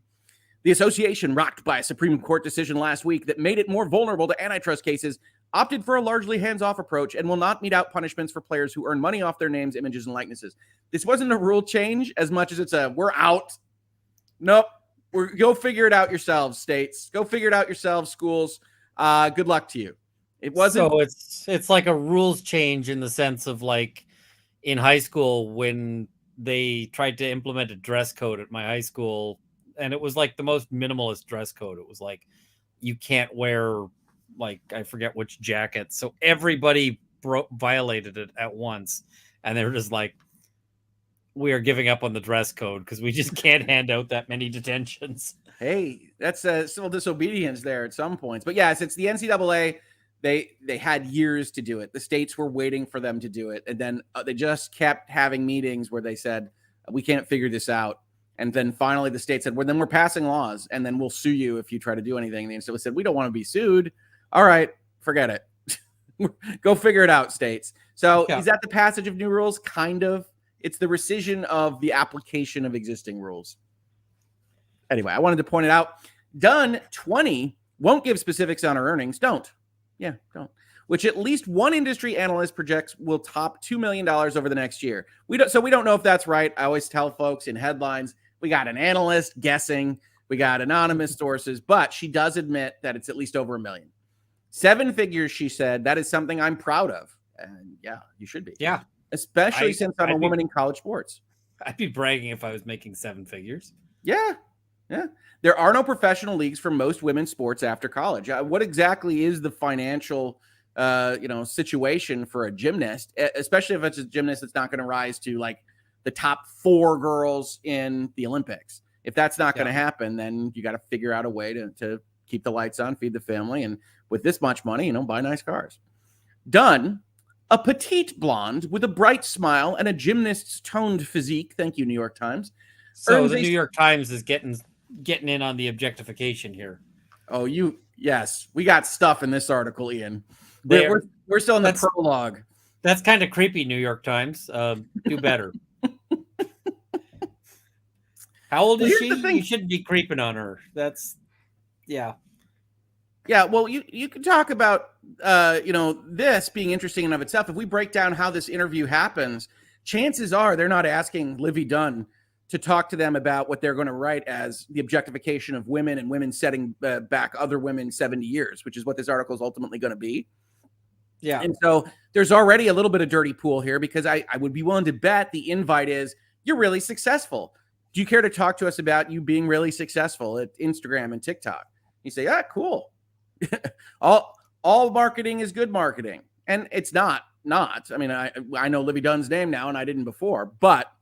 The association, rocked by a Supreme Court decision last week that made it more vulnerable to antitrust cases, opted for a largely hands-off approach and will not mete out punishments for players who earn money off their names, images, and likenesses. This wasn't a rule change as much as it's a, we're out. Nope. Go figure it out yourselves, states. Go figure it out yourselves, schools. Good luck to you. It wasn't. So it's like a rules change in the sense of, like, in high school when they tried to implement a dress code at my high school, and it was like the most minimalist dress code. It was like, you can't wear, like, I forget which jacket. So everybody violated it at once. And they were just like, we are giving up on the dress code because we just can't hand out that many detentions. Hey, that's civil disobedience there at some points. But yes, it's the NCAA. They had years to do it. The states were waiting for them to do it. And then they just kept having meetings where they said, we can't figure this out. And then finally the state said, well, then we're passing laws and then we'll sue you if you try to do anything. And the NCAA said, we don't want to be sued. All right, forget it. Go figure it out, states. So Is that the passage of new rules? Kind of. It's the rescission of the application of existing rules. Anyway, I wanted to point it out. Dunn, 20, won't give specifics on her earnings. Don't. Which at least one industry analyst projects will top $2 million over the next year. We don't know if that's right. I always tell folks in headlines, we got an analyst guessing, we got anonymous sources, but she does admit that it's at least over $1 million. 7 figures, she said. That is something I'm proud of. And yeah, you should be. Yeah. Especially since I'm a woman in college sports. I'd be bragging if I was making 7 figures. Yeah. There are no professional leagues for most women's sports after college. What exactly is the financial, situation for a gymnast, especially if it's a gymnast that's not going to rise to like the top 4 girls in the Olympics? If that's not going to happen, then you got to figure out a way to keep the lights on, feed the family, and with this much money, buy nice cars. Dunn, a petite blonde with a bright smile and a gymnast's toned physique. Thank you, New York Times. So the New York Times is getting in on the objectification here. Oh, yes, we got stuff in this article, Ian. We're still in the prologue. That's kind of creepy, New York Times. Do better. How old is she? You shouldn't be creeping on her. Yeah. Well, you can talk about this being interesting in of itself. If we break down how this interview happens, chances are they're not asking Livy Dunn to talk to them about what they're going to write as the objectification of women and women setting back other women 70 years, which is what this article is ultimately going to be. Yeah. And so there's already a little bit of dirty pool here because I would be willing to bet the invite is you're really successful. Do you care to talk to us about you being really successful at Instagram and TikTok? You say, cool. all marketing is good marketing. And it's not. I mean, I know Livy Dunn's name now and I didn't before, but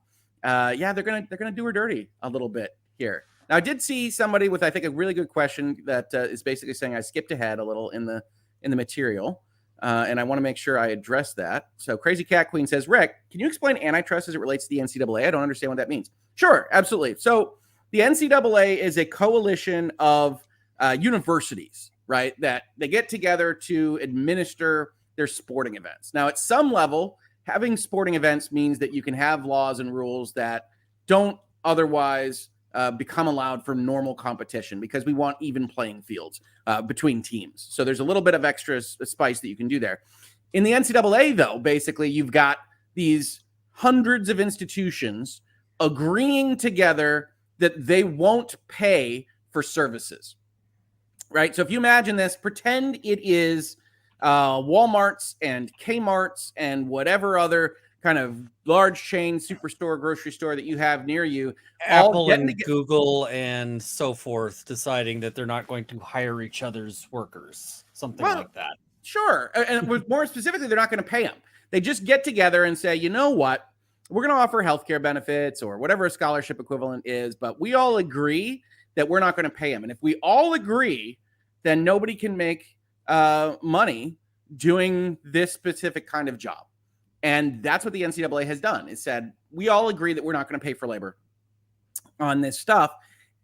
they're gonna do her dirty a little bit here. Now, I did see somebody with, I think, a really good question that is basically saying I skipped ahead a little in the material, and I want to make sure I address that. So, Crazy Cat Queen says, Rick, can you explain antitrust as it relates to the NCAA? I don't understand what that means. Sure, absolutely. So, the NCAA is a coalition of universities, right? That they get together to administer their sporting events. Now, at some level, having sporting events means that you can have laws and rules that don't otherwise become allowed for normal competition, because we want even playing fields between teams. So there's a little bit of extra spice that you can do there. In the NCAA, though, basically you've got these hundreds of institutions agreeing together that they won't pay for services, right? So if you imagine this, pretend it is Walmarts and Kmarts and whatever other kind of large chain superstore, grocery store that you have near you. Apple and Google and so forth deciding that they're not going to hire each other's workers, something like that. Sure. And more specifically, they're not going to pay them. They just get together and say, you know what? We're going to offer healthcare benefits or whatever a scholarship equivalent is, but we all agree that we're not going to pay them. And if we all agree, then nobody can make money doing this specific kind of job. And that's what the NCAA has done, is said, we all agree that we're not going to pay for labor on this stuff.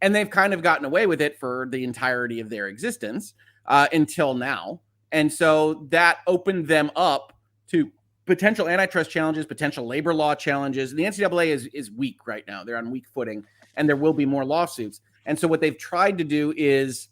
And they've kind of gotten away with it for the entirety of their existence until now. And so that opened them up to potential antitrust challenges, potential labor law challenges. The NCAA is weak right now. They're on weak footing, and there will be more lawsuits. And so what they've tried to do is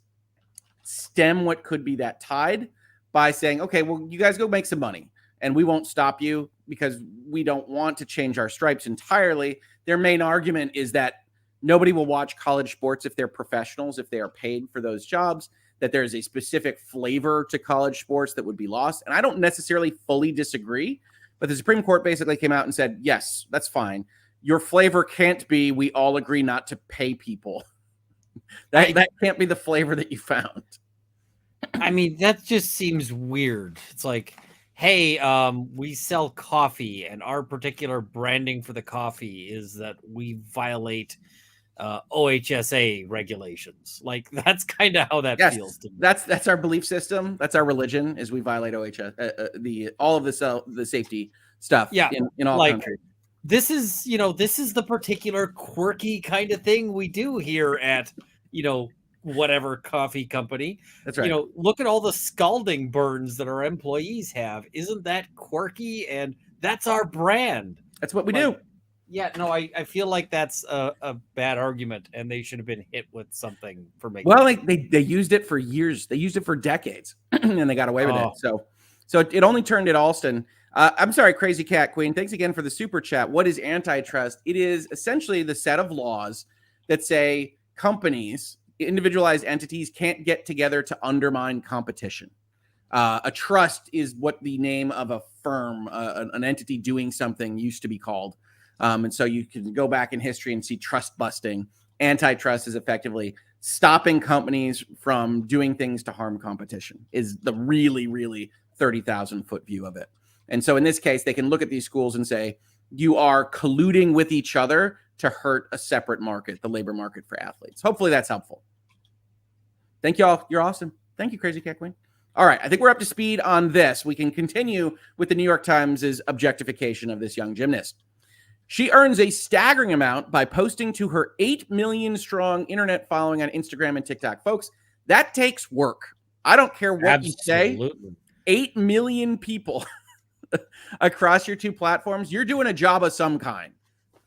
stem what could be that tide by saying, okay, well, you guys go make some money, and we won't stop you because we don't want to change our stripes entirely. Their main argument is that nobody will watch college sports if they're professionals, if they are paid for those jobs, that there's a specific flavor to college sports that would be lost. And I don't necessarily fully disagree, but the Supreme Court basically came out and said, yes, that's fine. Your flavor can't be, we all agree not to pay people. That can't be the flavor that you found. I mean, that just seems weird. It's like, hey, we sell coffee, and our particular branding for the coffee is that we violate OHSA regulations. Like, that's kind of how that feels to me. That's our belief system. That's our religion, is we violate OHS, all of the safety stuff in all countries. This is the particular quirky kind of thing we do here at, whatever coffee company. That's right. Look at all the scalding burns that our employees have. Isn't that quirky? And that's our brand. That's what we do. Yeah, no, I feel like that's a bad argument, and they should have been hit with something for making. Well, they used it for years. They used it for decades, and they got away with it. So it only turned at Alston. I'm sorry, Crazy Cat Queen. Thanks again for the super chat. What is antitrust? It is essentially the set of laws that say companies, individualized entities, can't get together to undermine competition. A trust is what the name of a firm, an entity doing something, used to be called. And so you can go back in history and see trust busting. Antitrust is effectively stopping companies from doing things to harm competition, is the really, really 30,000 foot view of it. And so in this case, they can look at these schools and say, you are colluding with each other to hurt a separate market, the labor market for athletes. Hopefully that's helpful. Thank you all. You're awesome. Thank you, Crazy Cat Queen. All right. I think we're up to speed on this. We can continue with the New York Times' objectification of this young gymnast. She earns a staggering amount by posting to her 8 million strong internet following on Instagram and TikTok. Folks, that takes work. I don't care what you say. 8 million people across your two platforms. You're doing a job of some kind.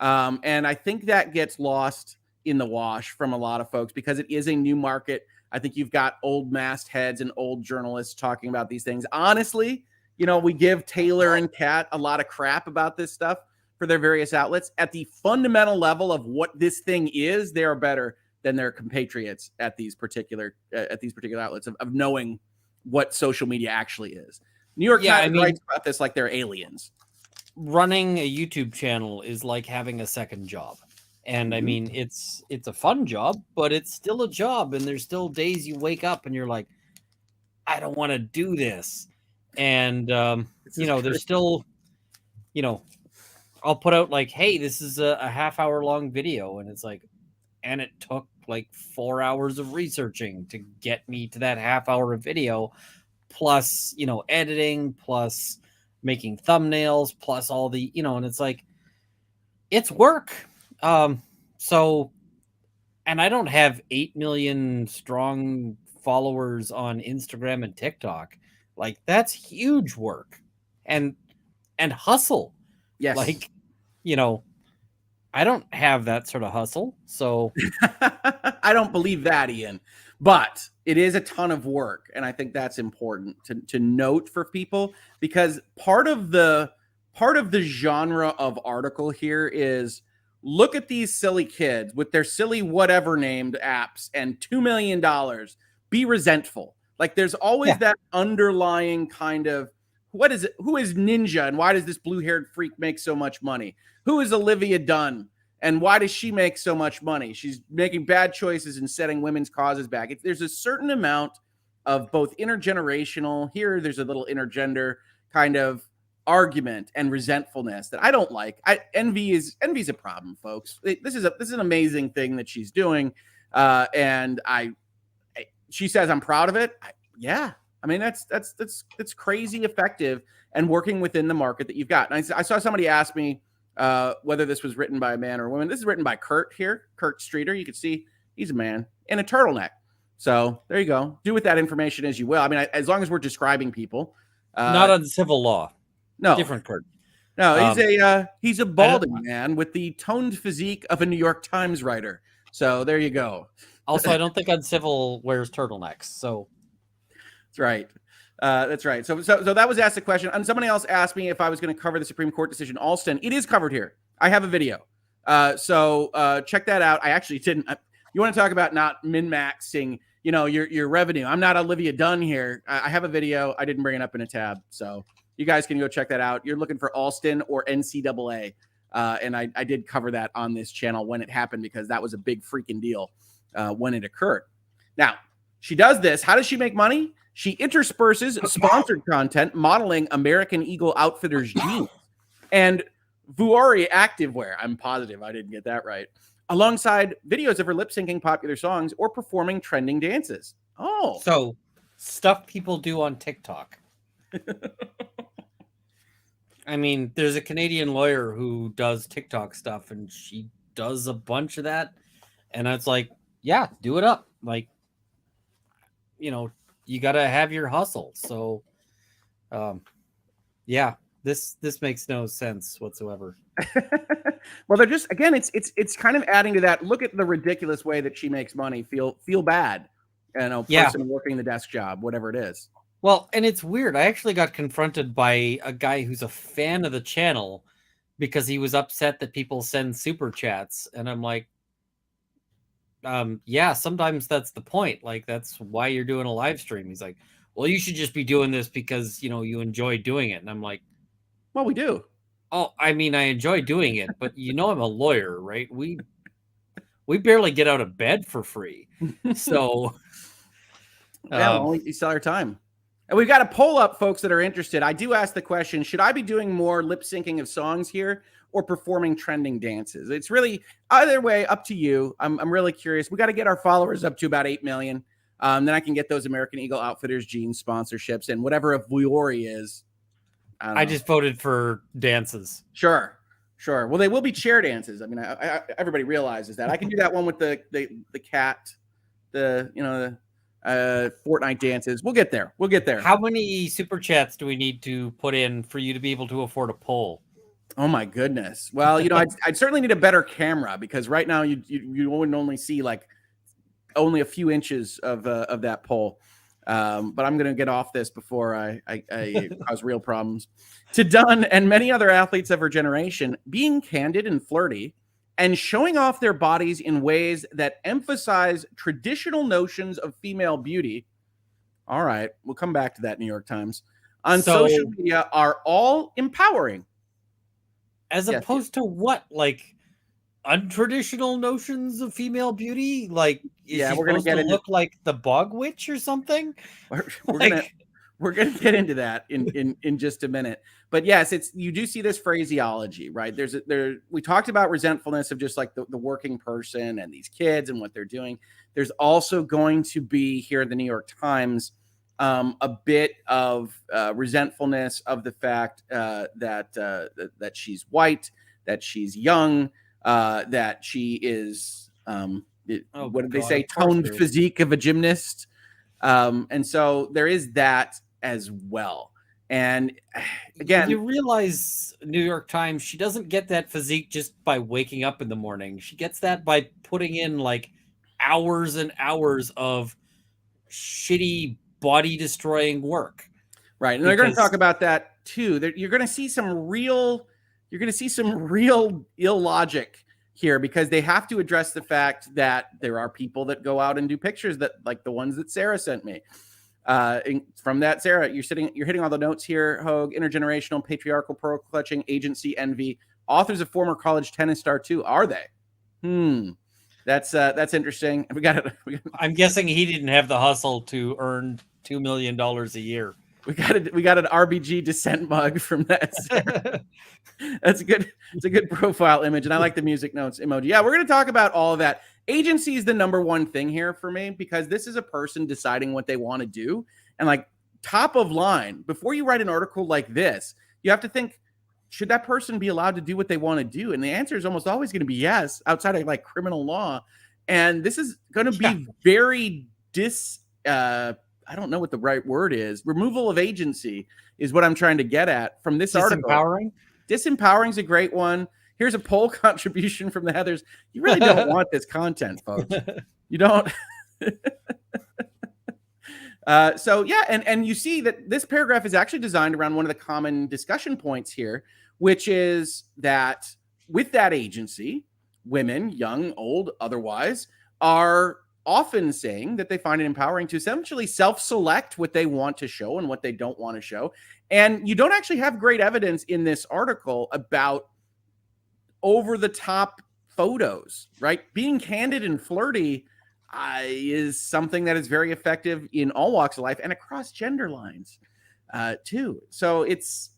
And I think that gets lost in the wash from a lot of folks because it is a new market. I think you've got old mastheads and old journalists talking about these things. Honestly, we give Taylor and Kat a lot of crap about this stuff for their various outlets. At the fundamental level of what this thing is, they are better than their compatriots at these particular outlets of knowing what social media actually is. New York Times writes about this like they're aliens. Running a YouTube channel is like having a second job. And I mean, it's a fun job, but it's still a job. And there's still days you wake up and you're like, I don't want to do this. And, there's still, I'll put out like, hey, this is a half-hour long video. And it's like, and it took like 4 hours of researching to get me to that half-hour of video, plus, editing, plus making thumbnails, plus all the, and it's like, it's work. So, and I don't have 8 million strong followers on Instagram and TikTok. Like, that's huge work. And and hustle. Yes. Like, you know, I don't have that sort of hustle. So I don't believe that, Ian, but it is a ton of work. And I think that's important to note for people, because part of the genre of article here is, look at these silly kids with their silly whatever named apps and $2 million. Be resentful. Like, there's always that underlying kind of, what is it? Who is Ninja, and why does this blue-haired freak make so much money? Who is Olivia Dunn, and why does she make so much money? She's making bad choices and setting women's causes back. There's a certain amount of both intergenerational, here there's a little intergender kind of argument and resentfulness that I don't like. Envy's a problem, folks. This is an amazing thing that she's doing, and she says I'm proud of it. Yeah. I mean, that's crazy effective and working within the market that you've got. And I saw somebody ask me whether this was written by a man or a woman. This is written by Kurt here, Kurt Streeter. You can see he's a man in a turtleneck. So there you go. Do with that information as you will. I mean, as long as we're describing people. not on civil law. No. Different Kurt. No, he's a balding man with the toned physique of a New York Times writer. So there you go. Also, I don't think on civil wears turtlenecks. So that's right. That's right. So that was asked a question, and somebody else asked me if I was going to cover the Supreme Court decision, Alston. It is covered here. I have a video. So check that out. I actually didn't. You want to talk about not min-maxing, your revenue? I'm not Olivia Dunn here. I have a video. I didn't bring it up in a tab, so you guys can go check that out. You're looking for Alston or NCAA, and I did cover that on this channel when it happened, because that was a big freaking deal when it occurred. Now, she does this. How does she make money? She intersperses sponsored content modeling American Eagle Outfitters jeans and Vuori activewear. I'm positive I didn't get that right. Alongside videos of her lip syncing popular songs or performing trending dances. Oh, so stuff people do on TikTok. I mean, there's a Canadian lawyer who does TikTok stuff, and she does a bunch of that. And it's like, yeah, do it up. Like, you got to have your hustle. So, yeah, this makes no sense whatsoever. Well, they're just, again, it's kind of adding to that. Look at the ridiculous way that she makes money. Feel bad, person working the desk job, whatever it is. Well, and it's weird. I actually got confronted by a guy who's a fan of the channel because he was upset that people send super chats, and I'm like, yeah, sometimes that's the point. Like, that's why you're doing a live stream. He's like, well, you should just be doing this because, you enjoy doing it. And I'm like, well, we do. Oh, I mean, I enjoy doing it, but I'm a lawyer, right? We barely get out of bed for free. So we sell our time. And we've got a poll up, folks that are interested. I do ask the question, should I be doing more lip syncing of songs here or performing trending dances? It's really either way, up to you. I'm really curious. We got to get our followers up to about 8 million. Then I can get those American Eagle Outfitters jeans sponsorships and whatever a Vuori is. I just voted for dances. Sure. Well, they will be chair dances. I mean, everybody realizes that. I can do that one with the cat, the Fortnite dances. We'll get there. How many super chats do we need to put in for you to be able to afford a poll? Oh my goodness. Well, I'd certainly need a better camera, because right now you wouldn't only see like only a few inches of that pole. But I'm going to get off this before I cause real problems. To Dunn and many other athletes of her generation, being candid and flirty and showing off their bodies in ways that emphasize traditional notions of female beauty. All right, we'll come back to that, New York Times. On social media are all empowering. As opposed to what? Like untraditional notions of female beauty? Like, we're going to get look like the Bog Witch or something? We're gonna get into that in just a minute. But yes, you do see this phraseology, right? We talked about resentfulness of just like the working person and these kids and what they're doing. There's also going to be here at the New York Times a bit of resentfulness of the fact that she's white, that she's young, that she is what did they say? Toned physique of a gymnast. And so there is that as well. And again, you realize New York Times, she doesn't get that physique just by waking up in the morning. She gets that by putting in like hours and hours of shitty body destroying work. right. And they're going to talk about that too. You're going to see some real illogic here, because they have to address the fact that there are people that go out and do pictures that, like the ones that Sarah sent me. From that, Sarah, you're hitting all the notes here. Hoeg, intergenerational, patriarchal, pearl clutching, agency, envy. Authors of former college tennis star too. Are they? That's interesting. We got it. I'm guessing he didn't have the hustle to earn $2 million a year. We got an RBG descent mug from that. That's a good. It's a good profile image, and I like the music notes emoji. Yeah, we're going to talk about all of that. Agency is the number one thing here for me, because this is a person deciding what they want to do, and like top of line, before you write an article like this, you have to think, should that person be allowed to do what they want to do? And the answer is almost always going to be yes, outside of like criminal law. And this is going to be very I don't know what the right word is. Removal of agency is what I'm trying to get at from this article. Disempowering is a great one. Here's a poll contribution from the Heathers. You really don't want this content, folks. You don't. So yeah, and you see that this paragraph is actually designed around one of the common discussion points here, which is that with that agency, women, young, old, otherwise, are often saying that they find it empowering to essentially self-select what they want to show and what they don't want to show. And you don't actually have great evidence in this article about over-the-top photos, right? Being candid and flirty is something that is very effective in all walks of life and across gender lines too. So it's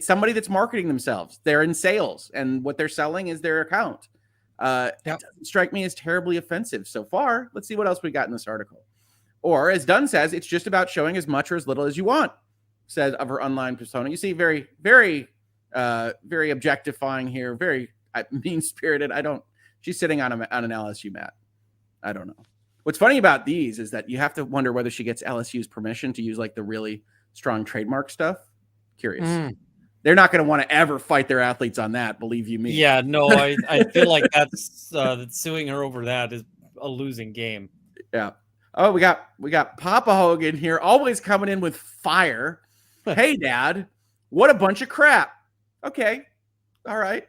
somebody that's marketing themselves. They're in sales, and what they're selling is their account. That doesn't strike me as terribly offensive so far. Let's see what else we got in this article. Or, as Dunn says, it's just about showing as much or as little as you want, says of her online persona. You see, very, very, very objectifying here, very mean-spirited. She's sitting on an LSU mat. I don't know. What's funny about these is that you have to wonder whether she gets LSU's permission to use like the really strong trademark stuff. Curious. They're not going to want to ever fight their athletes on that, believe you me. Yeah, no, I feel like that's suing her over that is a losing game. Yeah. Oh, we got Papa Hoeg in here, always coming in with fire. Hey, Dad, what a bunch of crap. Okay, all right.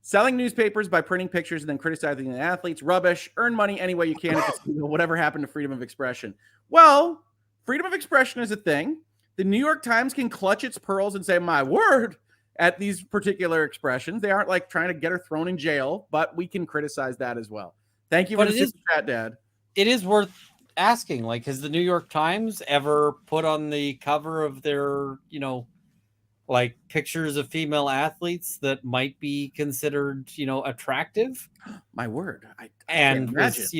Selling newspapers by printing pictures and then criticizing the athletes, rubbish. Earn money any way you can. If it's, whatever happened to freedom of expression? Well, freedom of expression is a thing. The New York Times can clutch its pearls and say, my word, at these particular expressions. They aren't like trying to get her thrown in jail, but we can criticize that as well. Thank you for the super chat, Dad. It is worth asking, like, has the New York Times ever put on the cover of their, like pictures of female athletes that might be considered, attractive? My word. And was,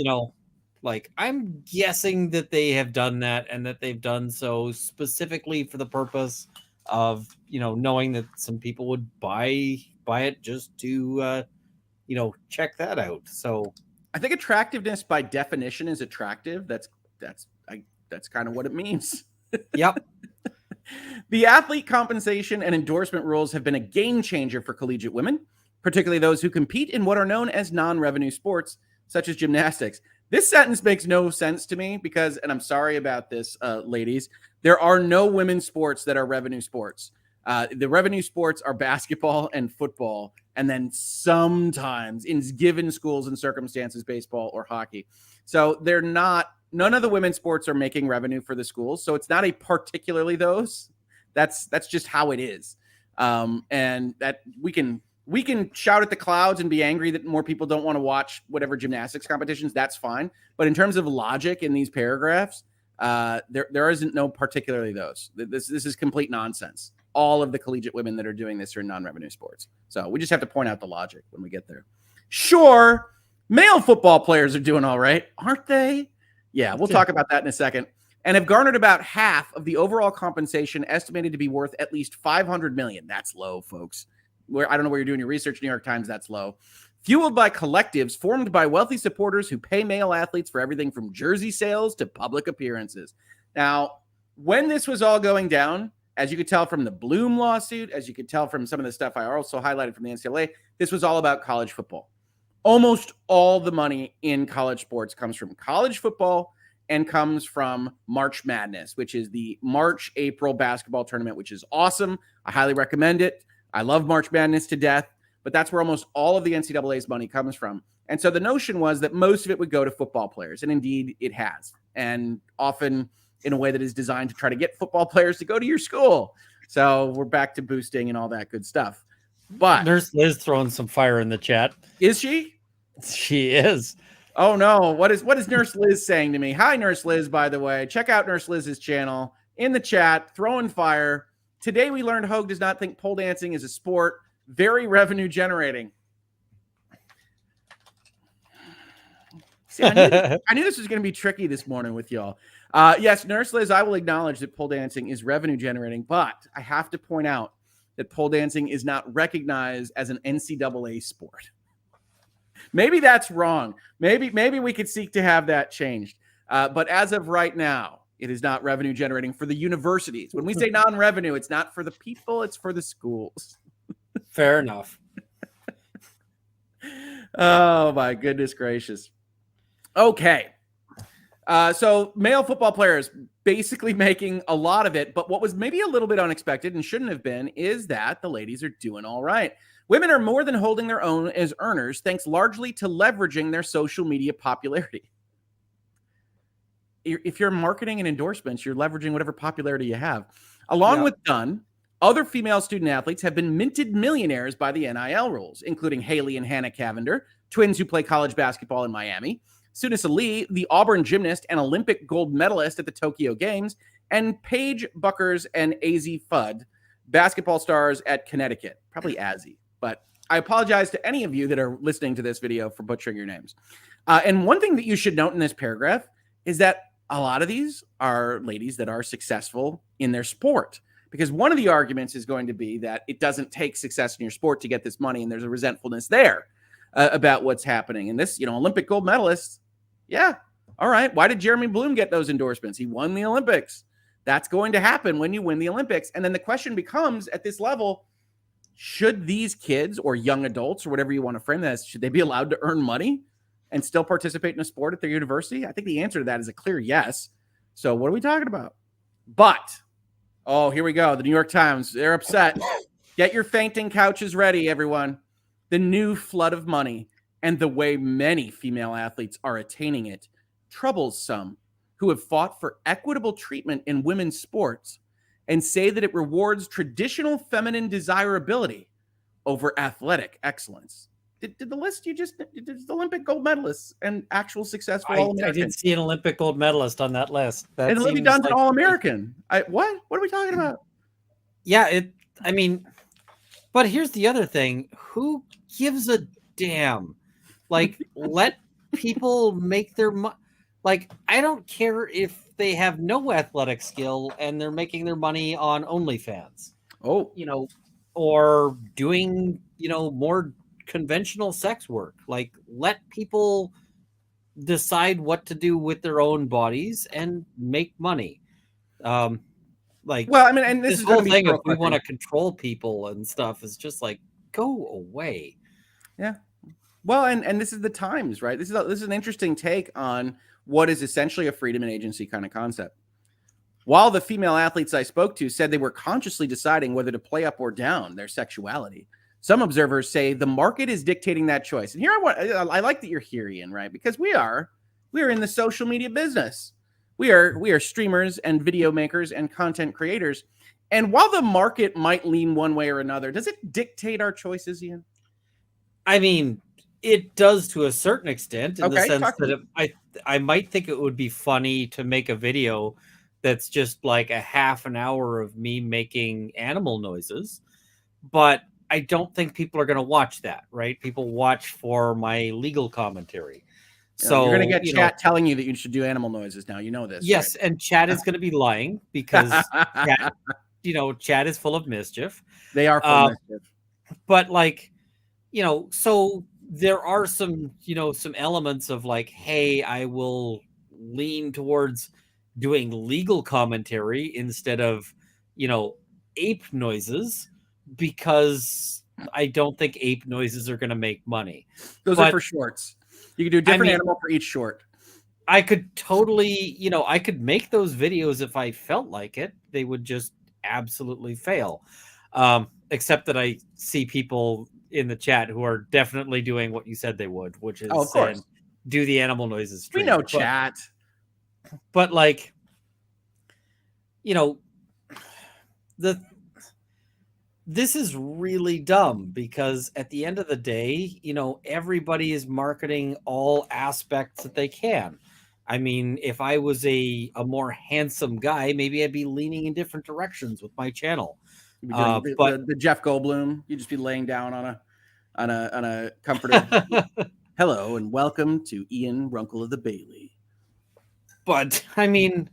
like, I'm guessing that they have done that, and that they've done so specifically for the purpose of, knowing that some people would buy it just to, check that out. So I think attractiveness by definition is attractive. That's kind of what it means. Yep. The athlete compensation and endorsement rules have been a game changer for collegiate women, particularly those who compete in what are known as non-revenue sports, such as gymnastics. This sentence makes no sense to me because, and I'm sorry about this, ladies, there are no women's sports that are revenue sports. The revenue sports are basketball and football, and then sometimes in given schools and circumstances, baseball or hockey. So none of the women's sports are making revenue for the schools. So it's not a particularly those. That's just how it is. And that we can shout at the clouds and be angry that more people don't want to watch whatever gymnastics competitions. That's fine. But in terms of logic in these paragraphs, there isn't no particularly those. This is complete nonsense. All of the collegiate women that are doing this are in non-revenue sports. So we just have to point out the logic when we get there. Sure, male football players are doing all right, aren't they? Yeah, we'll talk about that in a second. And have garnered about half of the overall compensation, estimated to be worth at least $500 million. That's low, folks. I don't know where you're doing your research, New York Times, that's low. Fueled by collectives formed by wealthy supporters who pay male athletes for everything from jersey sales to public appearances. Now, when this was all going down, As you could tell from the Bloom lawsuit, as you could tell from some of the stuff I also highlighted from the NCAA, this was all about college football. Almost all the money in college sports comes from college football and comes from March Madness, which is the March-April basketball tournament, which is awesome. I highly recommend it. I love March Madness to death, but that's where almost all of the NCAA's money comes from. And so the notion was that most of it would go to football players, and indeed it has, and often in a way that is designed to try to get football players to go to your school. So we're back to boosting and all that good stuff. But Nurse Liz throwing some fire in the chat. Is she? She is. Oh no, what is Nurse Liz saying to me? Hi, Nurse Liz, by the way. Check out Nurse Liz's channel in the chat, throwing fire. Today we learned Hoeg does not think pole dancing is a sport, very revenue generating. See, I knew this was going to be tricky this morning with y'all. Yes, Nurse Liz, I will acknowledge that pole dancing is revenue generating, but I have to point out that pole dancing is not recognized as an NCAA sport. Maybe that's wrong. Maybe we could seek to have that changed. But as of right now, it is not revenue generating for the universities. When we say non-revenue, it's not for the people, it's for the schools. Fair enough. Oh, my goodness gracious. Okay. So male football players basically making a lot of it, but what was maybe a little bit unexpected and shouldn't have been is that the ladies are doing all right. Women are more than holding their own as earners, thanks largely to leveraging their social media popularity. If you're marketing and endorsements, you're leveraging whatever popularity you have. Along with Dunn, other female student athletes have been minted millionaires by the NIL rules, including Haley and Hannah Cavender, twins who play college basketball in Miami, Sunis Ali, the Auburn gymnast and Olympic gold medalist at the Tokyo Games, and Paige Buckers and AZ Fudd, basketball stars at Connecticut. Probably Azzy, but I apologize to any of you that are listening to this video for butchering your names. And one thing that you should note in this paragraph is that a lot of these are ladies that are successful in their sport, because one of the arguments is going to be that it doesn't take success in your sport to get this money, and there's a resentfulness there about what's happening. And this, Olympic gold medalist, yeah, all right. Why did Jeremy Bloom get those endorsements? He won the Olympics. That's going to happen when you win the Olympics. And then the question becomes, at this level, should these kids or young adults or whatever you want to frame that as, should they be allowed to earn money and still participate in a sport at their university? I think the answer to that is a clear yes. So what are we talking about? But, oh, here we go. The New York Times, they're upset. Get your fainting couches ready, everyone. The new flood of money and the way many female athletes are attaining it troubles some who have fought for equitable treatment in women's sports and say that it rewards traditional feminine desirability over athletic excellence. Did the list you just did the Olympic gold medalists and actual successful All-American? I did see an Olympic gold medalist on that list. And Olivia Dunn's an All-American. What are we talking about? Yeah, but here's the other thing. Who gives a damn? Like, let people make their money. Like, I don't care if they have no athletic skill and they're making their money on OnlyFans. Oh, or doing, more conventional sex work. Like, let people decide what to do with their own bodies and make money. And this whole thing of we want to control people and stuff is just like, go away. Yeah. Well, and this is the times, right? This is an interesting take on what is essentially a freedom and agency kind of concept. While the female athletes I spoke to said they were consciously deciding whether to play up or down their sexuality, some observers say the market is dictating that choice. And here I like that you're here, Ian, right? Because we are in the social media business. We are streamers and video makers and content creators. And while the market might lean one way or another, does it dictate our choices, Ian? I mean, it does to a certain extent, in the sense that I might think it would be funny to make a video that's just like a half an hour of me making animal noises, but I don't think people are going to watch that, right? People watch for my legal commentary. So you're going to get chat telling you that you should do animal noises now. You know this. Yes, right? And chat is going to be lying because chat is full of mischief. They are full of mischief. But so there are some elements of like, hey, I will lean towards doing legal commentary instead of, ape noises because I don't think ape noises are going to make money. Those are for shorts. You can do a different animal for each short. I could totally, I could make those videos if I felt like it. They would just absolutely fail. Except that I see people in the chat who are definitely doing what you said they would, which is of course, do the animal noises stream. We know chat. But like, this is really dumb because at the end of the day, everybody is marketing all aspects that they can. I mean, if I was a more handsome guy, maybe I'd be leaning in different directions with my channel. But the Jeff Goldblum, you'd just be laying down on a comforter. Hello and welcome to Ian Runkle of the Bailey. But I mean,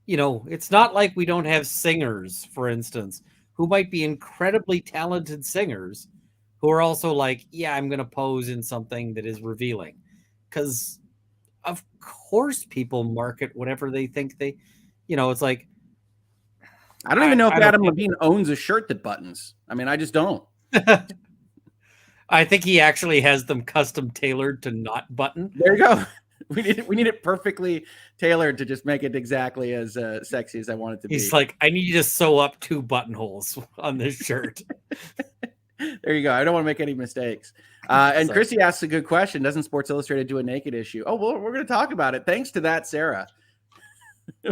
it's not like we don't have singers, for instance, who might be incredibly talented singers who are also like, yeah, I'm going to pose in something that is revealing. Because of course people market whatever they think it's like, I don't even know if Adam Levine owns a shirt that buttons. I mean, I just don't. I think he actually has them custom tailored to not button. There you go. We need it perfectly tailored to just make it exactly as sexy as I want it to be. He's like, I need you to sew up 2 buttonholes on this shirt. There you go. I don't want to make any mistakes. And Chrissy asks a good question. Doesn't Sports Illustrated do a naked issue? Oh, well, we're going to talk about it. Thanks to that, Sarah.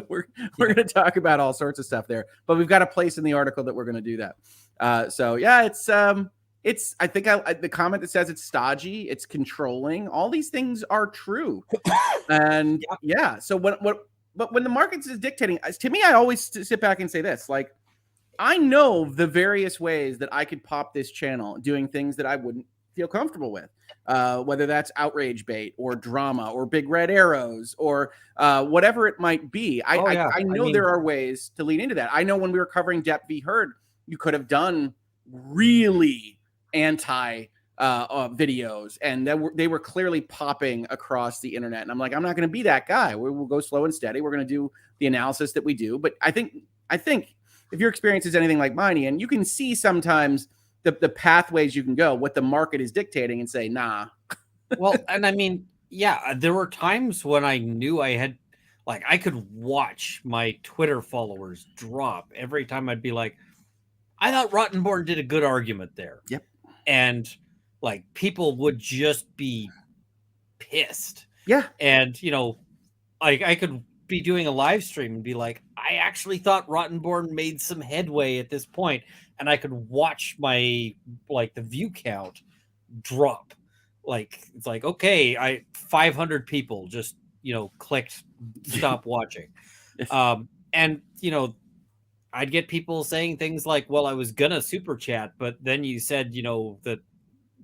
we're going to talk about all sorts of stuff there. But we've got a place in the article that we're going to do that. So yeah, it's I think the comment that says it's stodgy, it's controlling. All these things are true. And yeah. So but when the market is dictating, to me, I always sit back and say this, like, I know the various ways that I could pop this channel doing things that I wouldn't feel comfortable with, whether that's outrage bait or drama or big red arrows or whatever it might be. I know there are ways to lead into that. I know when we were covering Depp v. Heard, you could have done really anti videos, and they were clearly popping across the internet. And I'm like, I'm not going to be that guy. We'll go slow and steady. We're going to do the analysis that we do. But I think if your experience is anything like mine, Ian, you can see sometimes the pathways you can go, what the market is dictating, and say, nah. Well, and I mean, yeah, there were times when I knew I had, like, I could watch my Twitter followers drop every time I'd be like, I thought Rottenborn did a good argument there. Yep. And like, people would just be pissed. Yeah. And, I could be doing a live stream and be like, I actually thought Rottenborn made some headway at this point, and I could watch my the view count drop. Like, it's like, okay, 500 people just clicked stop watching. And I'd get people saying things like, well, I was gonna super chat, but then you said that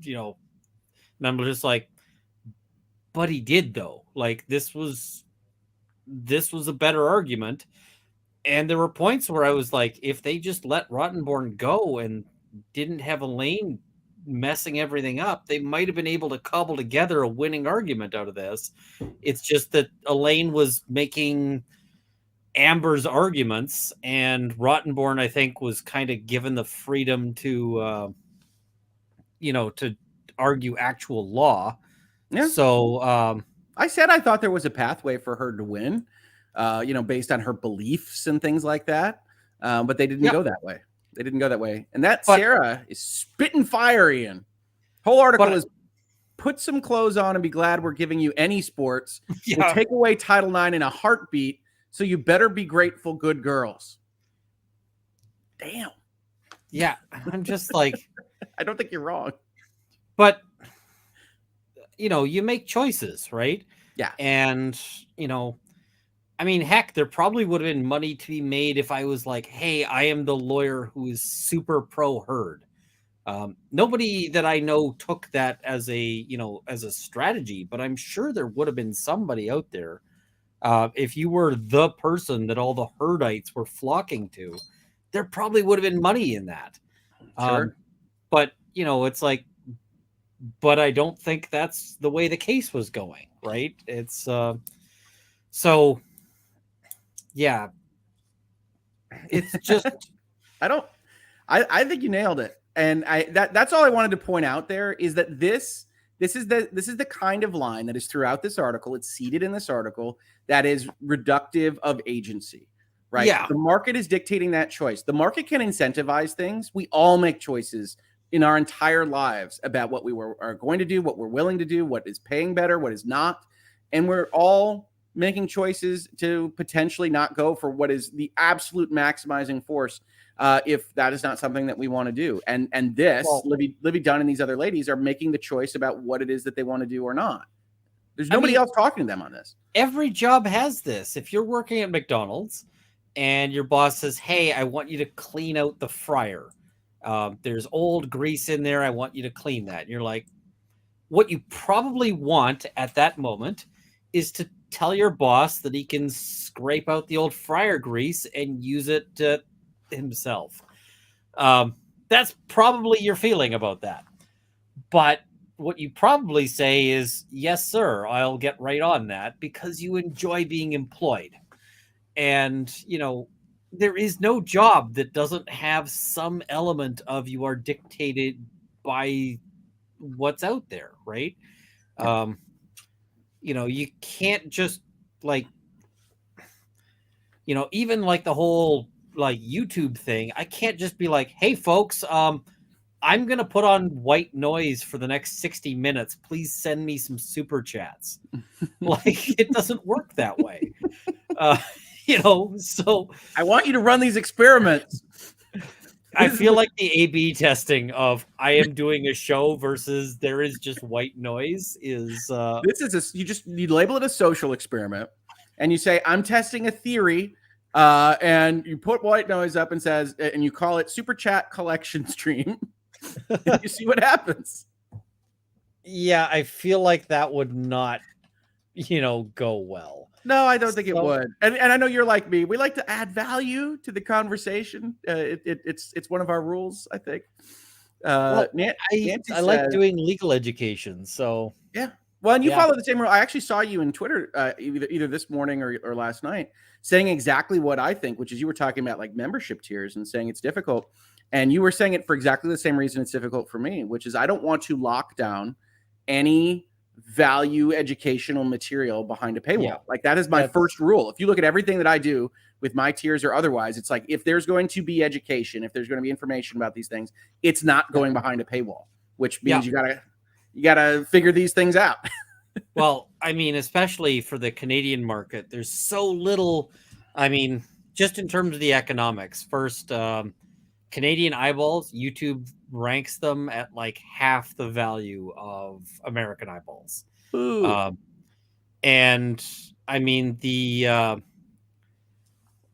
and I'm just like, but he did though. Like, this was a better argument. And there were points where I was like, if they just let Rottenborn go and didn't have Elaine messing everything up, they might have been able to cobble together a winning argument out of this. It's just that Elaine was making Amber's arguments, and Rottenborn, I think, was kind of given the freedom to, to argue actual law. Yeah. So I said I thought there was a pathway for her to win. Based on her beliefs and things like that. But they didn't go that way. They didn't go that way. And Sarah is spitting fire, Ian. Whole article is put some clothes on and be glad we're giving you any sports. Yeah. We'll take away Title IX in a heartbeat, so you better be grateful, good girls. Damn. Yeah, I'm just like... I don't think you're wrong. But, you make choices, right? Yeah. And, I mean, heck, there probably would have been money to be made if I was like, hey, I am the lawyer who is super pro Heard. Nobody that I know took that as a strategy, but I'm sure there would have been somebody out there. If you were the person that all the Heardites were flocking to, there probably would have been money in that. Sure. But, it's like, but I don't think that's the way the case was going, right? It's so... Yeah, it's just I don't. I think you nailed it, and that's all I wanted to point out. There is that this is the kind of line that is throughout this article. It's seated in this article that is reductive of agency. Right. Yeah. The market is dictating that choice. The market can incentivize things. We all make choices in our entire lives about what we are going to do, what we're willing to do, what is paying better, what is not. And we're all making choices to potentially not go for what is the absolute maximizing force if that is not something that we want to do. And this, Livy Dunn and these other ladies are making the choice about what it is that they want to do or not. There's nobody else talking to them on this. Every job has this. If you're working at McDonald's and your boss says, hey, I want you to clean out the fryer. There's old grease in there. I want you to clean that. And you're like, what you probably want at that moment is to tell your boss that he can scrape out the old fryer grease and use it himself. That's probably your feeling about that. But what you probably say is, yes, sir, I'll get right on that, because you enjoy being employed. And, there is no job that doesn't have some element of you are dictated by what's out there, right? You can't just even like the whole like YouTube thing. I can't just be like, hey folks, I'm going to put on white noise for the next 60 minutes. Please send me some super chats. It doesn't work that way. So I want you to run these experiments. I feel like the A/B testing of I am doing a show versus there is just white noise is you label it a social experiment and you say, I'm testing a theory, and you put white noise up and you call it super chat collection stream. And you see what happens. Yeah, I feel like that would not, go well. No, I don't think it would. And I know you're like me. We like to add value to the conversation. It's one of our rules, I think. I like doing legal education, so yeah. Well, and you follow the same rule. I actually saw you in Twitter either this morning or last night saying exactly what I think, which is you were talking about like membership tiers and saying it's difficult. And you were saying it for exactly the same reason it's difficult for me, which is I don't want to lock down any value educational material behind a paywall. Yeah. Like that is my first rule. If you look at everything that I do with my tiers or otherwise, it's like if there's going to be education, if there's going to be information about these things, it's not going behind a paywall, which means you gotta figure these things out. Well, I mean, especially for the Canadian market, there's so little. I mean, just in terms of the economics, first, Canadian eyeballs, YouTube ranks them at like half the value of American eyeballs. And I mean,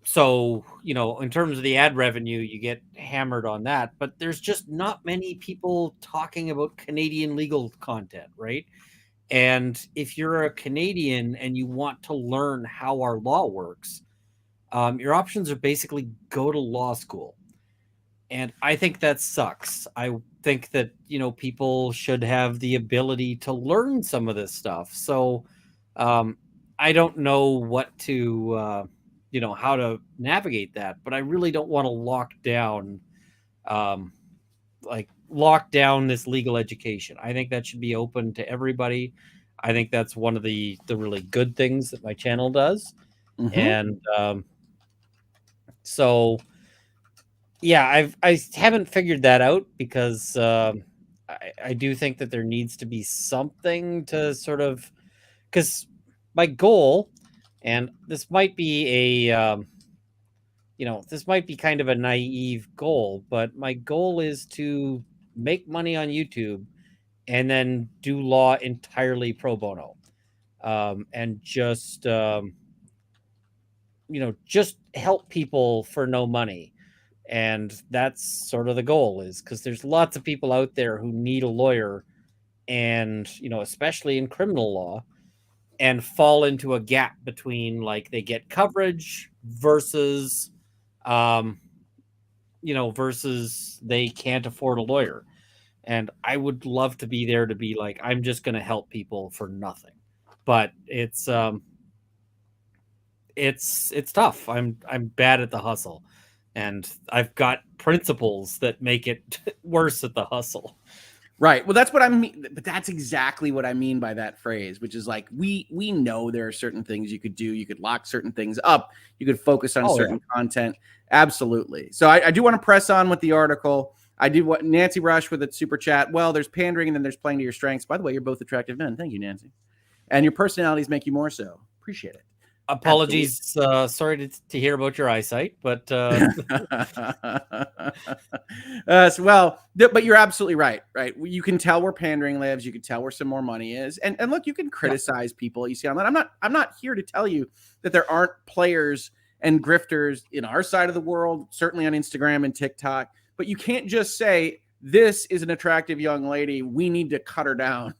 so, in terms of the ad revenue, you get hammered on that, but there's just not many people talking about Canadian legal content, right? And if you're a Canadian and you want to learn how our law works, your options are basically go to law school. And I think that sucks. I think that, people should have the ability to learn some of this stuff. So I don't know what to, how to navigate that, but I really don't want to lock down this legal education. I think that should be open to everybody. I think that's one of the really good things that my channel does. Mm-hmm. And so... yeah, I haven't figured that out because I do think that there needs to be something to sort of, because my goal, and this might be this might be kind of a naive goal, but my goal is to make money on YouTube and then do law entirely pro bono, and just just help people for no money. And that's sort of the goal, is because there's lots of people out there who need a lawyer, and, especially in criminal law, and fall into a gap between like they get coverage versus, versus they can't afford a lawyer. And I would love to be there to be like, I'm just going to help people for nothing. But it's tough. I'm bad at the hustle. and I've got principles that make it worse at the hustle. Right. Well, that's what I mean. But that's exactly what I mean by that phrase, which is like, we know there are certain things you could do. You could lock certain things up. You could focus on certain content. Absolutely. So I do want to press on with the article. I do what Nancy Rush with a super chat. Well, there's pandering and then there's playing to your strengths. By the way, you're both attractive men. Thank you, Nancy. And your personalities make you more so. Appreciate it. Apologies. Sorry to hear about your eyesight, but but you're absolutely right. Right. You can tell where pandering lives. You can tell where some more money is. And look, you can criticize people you see online. I'm not here to tell you that there aren't players and grifters in our side of the world, certainly on Instagram and TikTok. But you can't just say, this is an attractive young lady, we need to cut her down.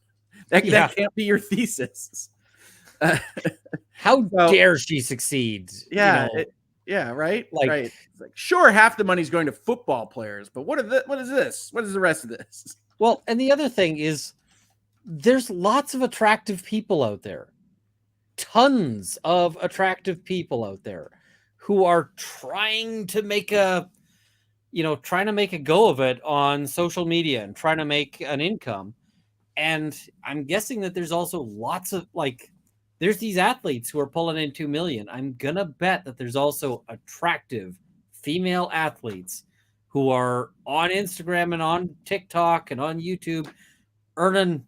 That can't be your thesis. How dare she succeed? Yeah, right. Right. It's like, sure, half the money's going to football players, but what is this? What is the rest of this? Well, and the other thing is, there's lots of attractive people out there, tons of attractive people out there who are trying to make a go of it on social media and trying to make an income. And I'm guessing that there's also lots of there's these athletes who are pulling in 2 million. I'm going to bet that there's also attractive female athletes who are on Instagram and on TikTok and on YouTube earning,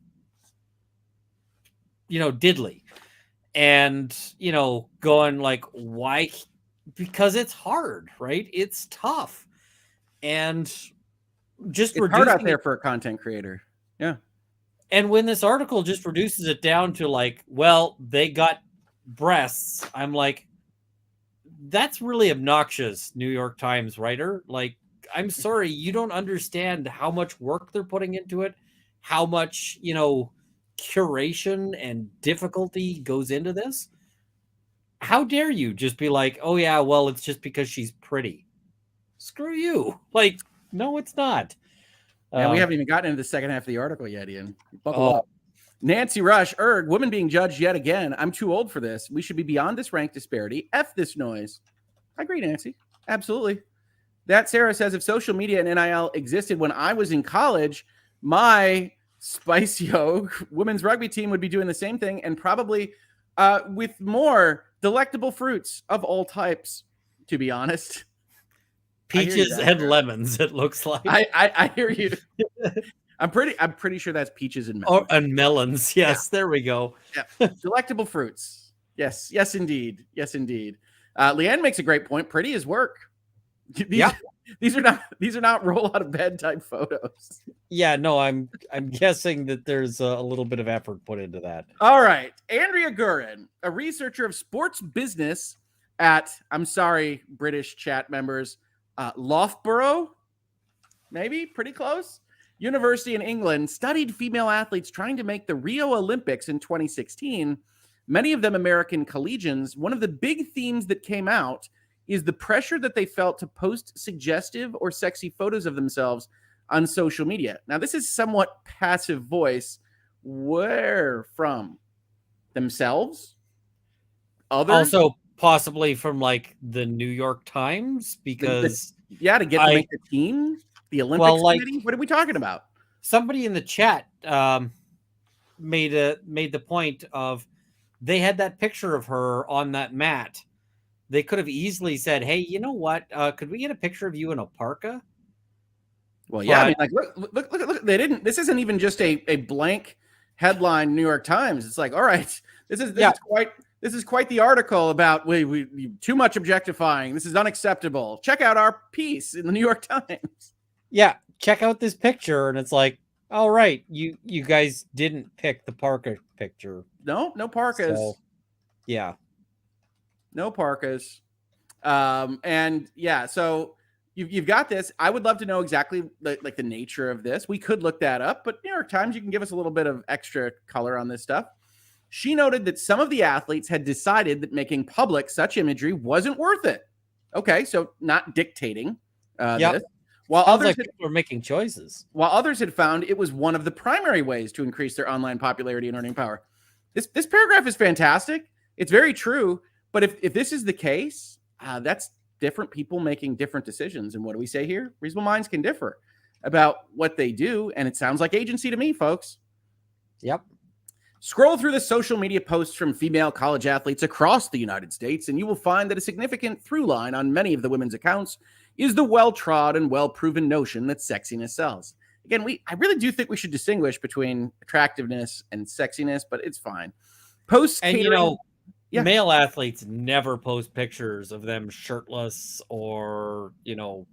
diddly and, going like, why? Because it's hard, right? It's tough. And just it's hard out there for a content creator. Yeah. And when this article just reduces it down to like, well, they got breasts, I'm like, that's really obnoxious, New York Times writer. Like, I'm sorry, you don't understand how much work they're putting into it, how much, curation and difficulty goes into this. How dare you just be like, oh yeah, well, it's just because she's pretty. Screw you. Like, no, it's not. And we haven't even gotten into the second half of the article yet, Ian. Buckle up. Nancy Rush, woman being judged yet again. I'm too old for this. We should be beyond this rank disparity. F this noise. I agree, Nancy. Absolutely. That Sarah says, if social media and NIL existed when I was in college, my Spicy Hoeg women's rugby team would be doing the same thing and probably with more delectable fruits of all types, to be honest. Peaches and lemons, it looks like. I hear you. I'm pretty sure that's peaches and melons. Oh, and melons. Yes, there we go. Yeah. Delectable fruits. Yes, indeed. Yes, indeed. Leanne makes a great point. Pretty is work. These are not roll out of bed type photos. Yeah, no, I'm guessing that there's a little bit of effort put into that. All right. Andrea Gurin, a researcher of sports business at, I'm sorry, British chat members, Loughborough, maybe pretty close, University in England, studied female athletes trying to make the Rio Olympics in 2016, many of them American collegians. One of the big themes that came out is the pressure that they felt to post suggestive or sexy photos of themselves on social media. Now, this is somewhat passive voice. Where from? Themselves? Others? Also, possibly from like the New York Times, because to get to make the team, the Olympics committee. What are we talking about? Somebody in the chat made the point of they had that picture of her on that mat. They could have easily said, "Hey, you know what? Could we get a picture of you in a parka?" Well, yeah, I mean, like look. They didn't. This isn't even just a blank headline, New York Times. It's like, all right, this is quite the article about we too much objectifying. This is unacceptable. Check out our piece in the New York Times. Yeah, check out this picture, and it's like, all right, you guys didn't pick the parka picture. No parkas. So, yeah, no parkas. And yeah, so you've got this. I would love to know exactly like the nature of this. We could look that up, but New York Times, you can give us a little bit of extra color on this stuff. She noted that some of the athletes had decided that making public such imagery wasn't worth it. Okay, so not dictating this. While others were making choices. While others had found it was one of the primary ways to increase their online popularity and earning power. This paragraph is fantastic. It's very true. But if this is the case, that's different people making different decisions. And what do we say here? Reasonable minds can differ about what they do. And it sounds like agency to me, folks. Yep. Scroll through the social media posts from female college athletes across the United States, and you will find that a significant through line on many of the women's accounts is the well-trod and well-proven notion that sexiness sells. Again, I really do think we should distinguish between attractiveness and sexiness, but it's fine. Posts catering, and male athletes never post pictures of them shirtless or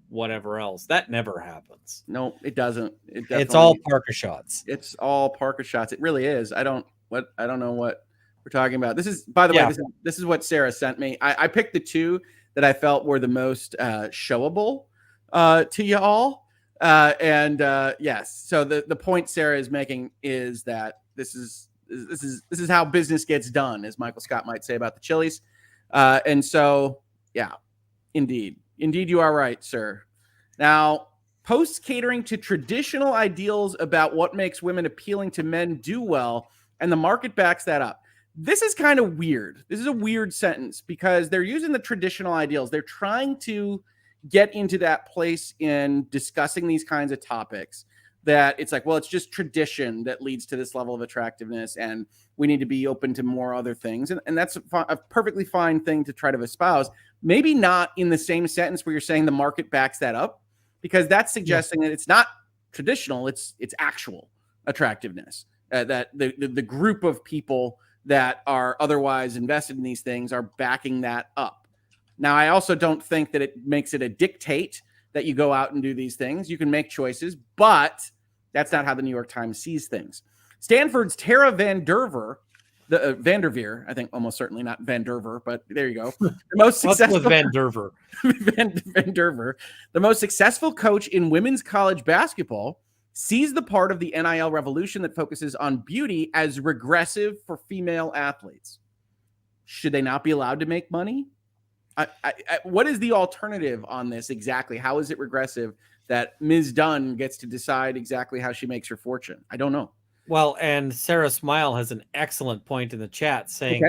whatever else. That never happens. No, it doesn't. It's all parka shots. It's all parka shots. It really is. I don't know what we're talking about. This is, by the way, this is what Sarah sent me. I picked the two that I felt were the most showable to you all. Yes. So the point Sarah is making is that this is how business gets done, as Michael Scott might say about the Chili's. And so, yeah, indeed, you are right, sir. Now, posts catering to traditional ideals about what makes women appealing to men do well, and the market backs that up. This is kind of weird. This is a weird sentence because they're using the traditional ideals. They're trying to get into that place in discussing these kinds of topics that it's like, well, it's just tradition that leads to this level of attractiveness, and we need to be open to more other things. And that's a perfectly fine thing to try to espouse. Maybe not in the same sentence where you're saying the market backs that up, because that's suggesting that it's not traditional, it's actual attractiveness. That the group of people that are otherwise invested in these things are backing that up. Now, I also don't think that it makes it a dictate that you go out and do these things. You can make choices, but that's not how the New York Times sees things. Stanford's Tara Vanderveer, I think almost certainly not Van Derver, but there you go. The most successful Van Derver. Van Derver, the most successful coach in women's college basketball, sees the part of the NIL revolution that focuses on beauty as regressive for female athletes. Should they not be allowed to make money? What is the alternative on this exactly? How is it regressive that Ms. Dunn gets to decide exactly how she makes her fortune? I don't know. Well, and Sarah Smile has an excellent point in the chat saying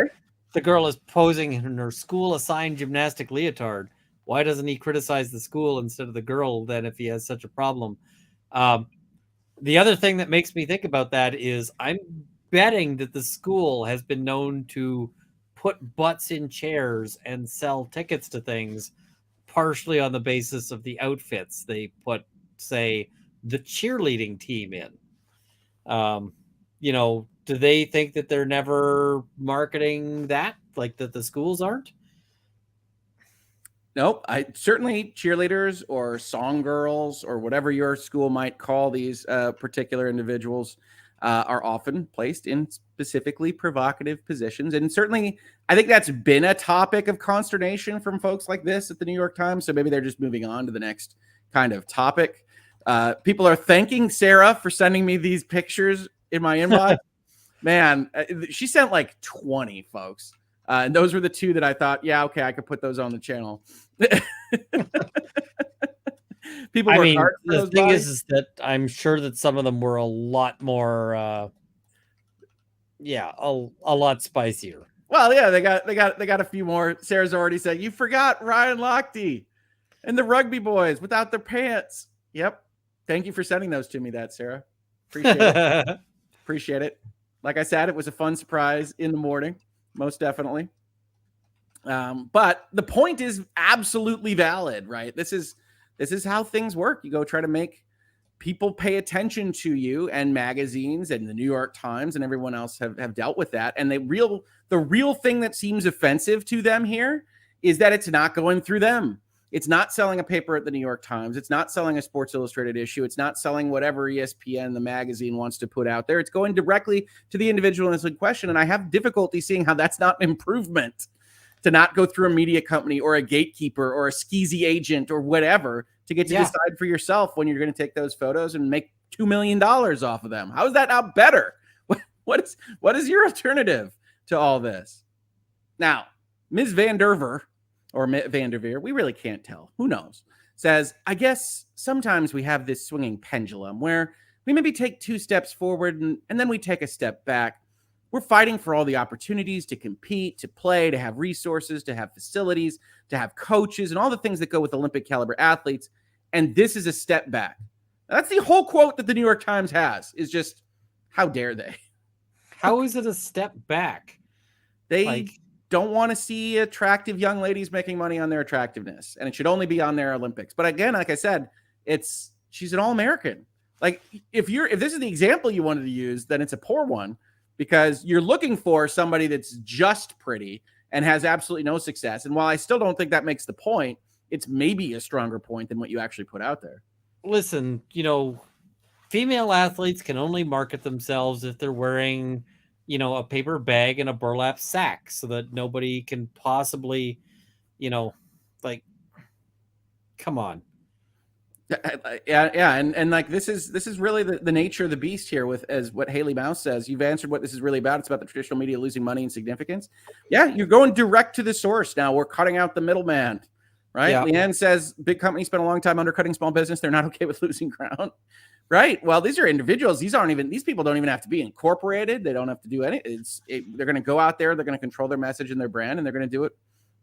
the girl is posing in her school-assigned gymnastic leotard. Why doesn't he criticize the school instead of the girl then if he has such a problem? The other thing that makes me think about that is I'm betting that the school has been known to put butts in chairs and sell tickets to things partially on the basis of the outfits they put, say, the cheerleading team in. Do they think that they're never marketing that, like that the schools aren't? Nope. Certainly cheerleaders or song girls or whatever your school might call these particular individuals are often placed in specifically provocative positions. And certainly, I think that's been a topic of consternation from folks like this at the New York Times. So maybe they're just moving on to the next kind of topic. People are thanking Sarah for sending me these pictures in my inbox. Man, she sent like 20, folks. And those were the two that I thought, yeah, okay, I could put those on the channel. People work hard for the those thing bodies. is that I'm sure that some of them were a lot more, a lot spicier. Well, yeah, they got a few more. Sarah's already said, you forgot Ryan Lochte and the rugby boys without their pants. Yep. Thank you for sending those to me, Sarah. Appreciate it. Appreciate it. Like I said, it was a fun surprise in the morning, most definitely. But the point is absolutely valid, right? This is how things work. You go try to make people pay attention to you, and magazines and the New York Times and everyone else have dealt with that. And the real thing that seems offensive to them here is that it's not going through them. It's not selling a paper at the New York Times. It's not selling a Sports Illustrated issue. It's not selling whatever ESPN, the magazine, wants to put out there. It's going directly to the individual in this question. And I have difficulty seeing how that's not an improvement to not go through a media company or a gatekeeper or a skeezy agent or whatever to get to decide for yourself when you're going to take those photos and make $2 million off of them. How is that not better? What is your alternative to all this? Now, Ms. Van Derver, or Vanderveer, we really can't tell. Who knows? Says, I guess sometimes we have this swinging pendulum where we maybe take 2 steps forward and then we take a step back. We're fighting for all the opportunities to compete, to play, to have resources, to have facilities, to have coaches, and all the things that go with Olympic caliber athletes. And this is a step back. That's the whole quote that the New York Times has, is just, how dare they? How is it a step back? They don't want to see attractive young ladies making money on their attractiveness, and it should only be on their Olympics. But again, like I said, she's an All-American. Like, if this is the example you wanted to use, then it's a poor one, because you're looking for somebody that's just pretty and has absolutely no success. And while I still don't think that makes the point, it's maybe a stronger point than what you actually put out there. Listen, female athletes can only market themselves if they're wearing, a paper bag and a burlap sack, so that nobody can possibly, come on. Yeah. And like, this is really the nature of the beast here, with, as what Haley Mouse says. You've answered what this is really about. It's about the traditional media losing money and significance. Yeah, you're going direct to the source now. We're cutting out the middleman, right? Yeah. Leanne says big companies spend a long time undercutting small business. They're not okay with losing ground. Right. Well, these are individuals. These people don't even have to be incorporated. They don't have to do anything. They're going to go out there. They're going to control their message and their brand, and they're going to do it.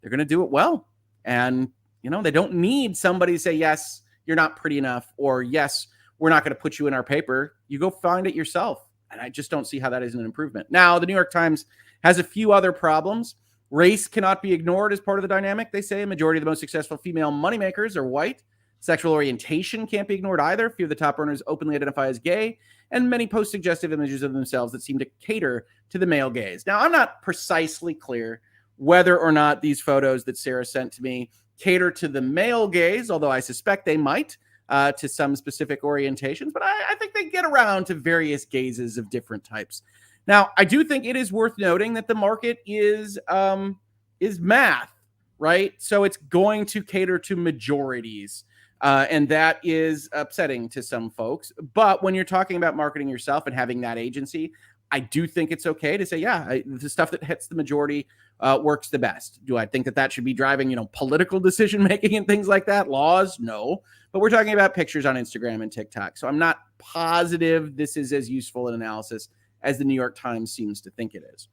They're going to do it well. And, they don't need somebody to say, yes, you're not pretty enough, or yes, we're not going to put you in our paper. You go find it yourself. And I just don't see how that isn't an improvement. Now, the New York Times has a few other problems. Race cannot be ignored as part of the dynamic. They say a majority of the most successful female moneymakers are white. Sexual orientation can't be ignored either. Few of the top earners openly identify as gay, and many post suggestive images of themselves that seem to cater to the male gaze. Now, I'm not precisely clear whether or not these photos that Sarah sent to me cater to the male gaze, although I suspect they might, to some specific orientations, but I think they get around to various gazes of different types. Now, I do think it is worth noting that the market is math, right? So it's going to cater to majorities. And that is upsetting to some folks. But when you're talking about marketing yourself and having that agency, I do think it's okay to say, yeah, the stuff that hits the majority works the best. Do I think that should be driving, political decision making and things like that? Laws? No. But we're talking about pictures on Instagram and TikTok. So I'm not positive this is as useful an analysis as the New York Times seems to think it is.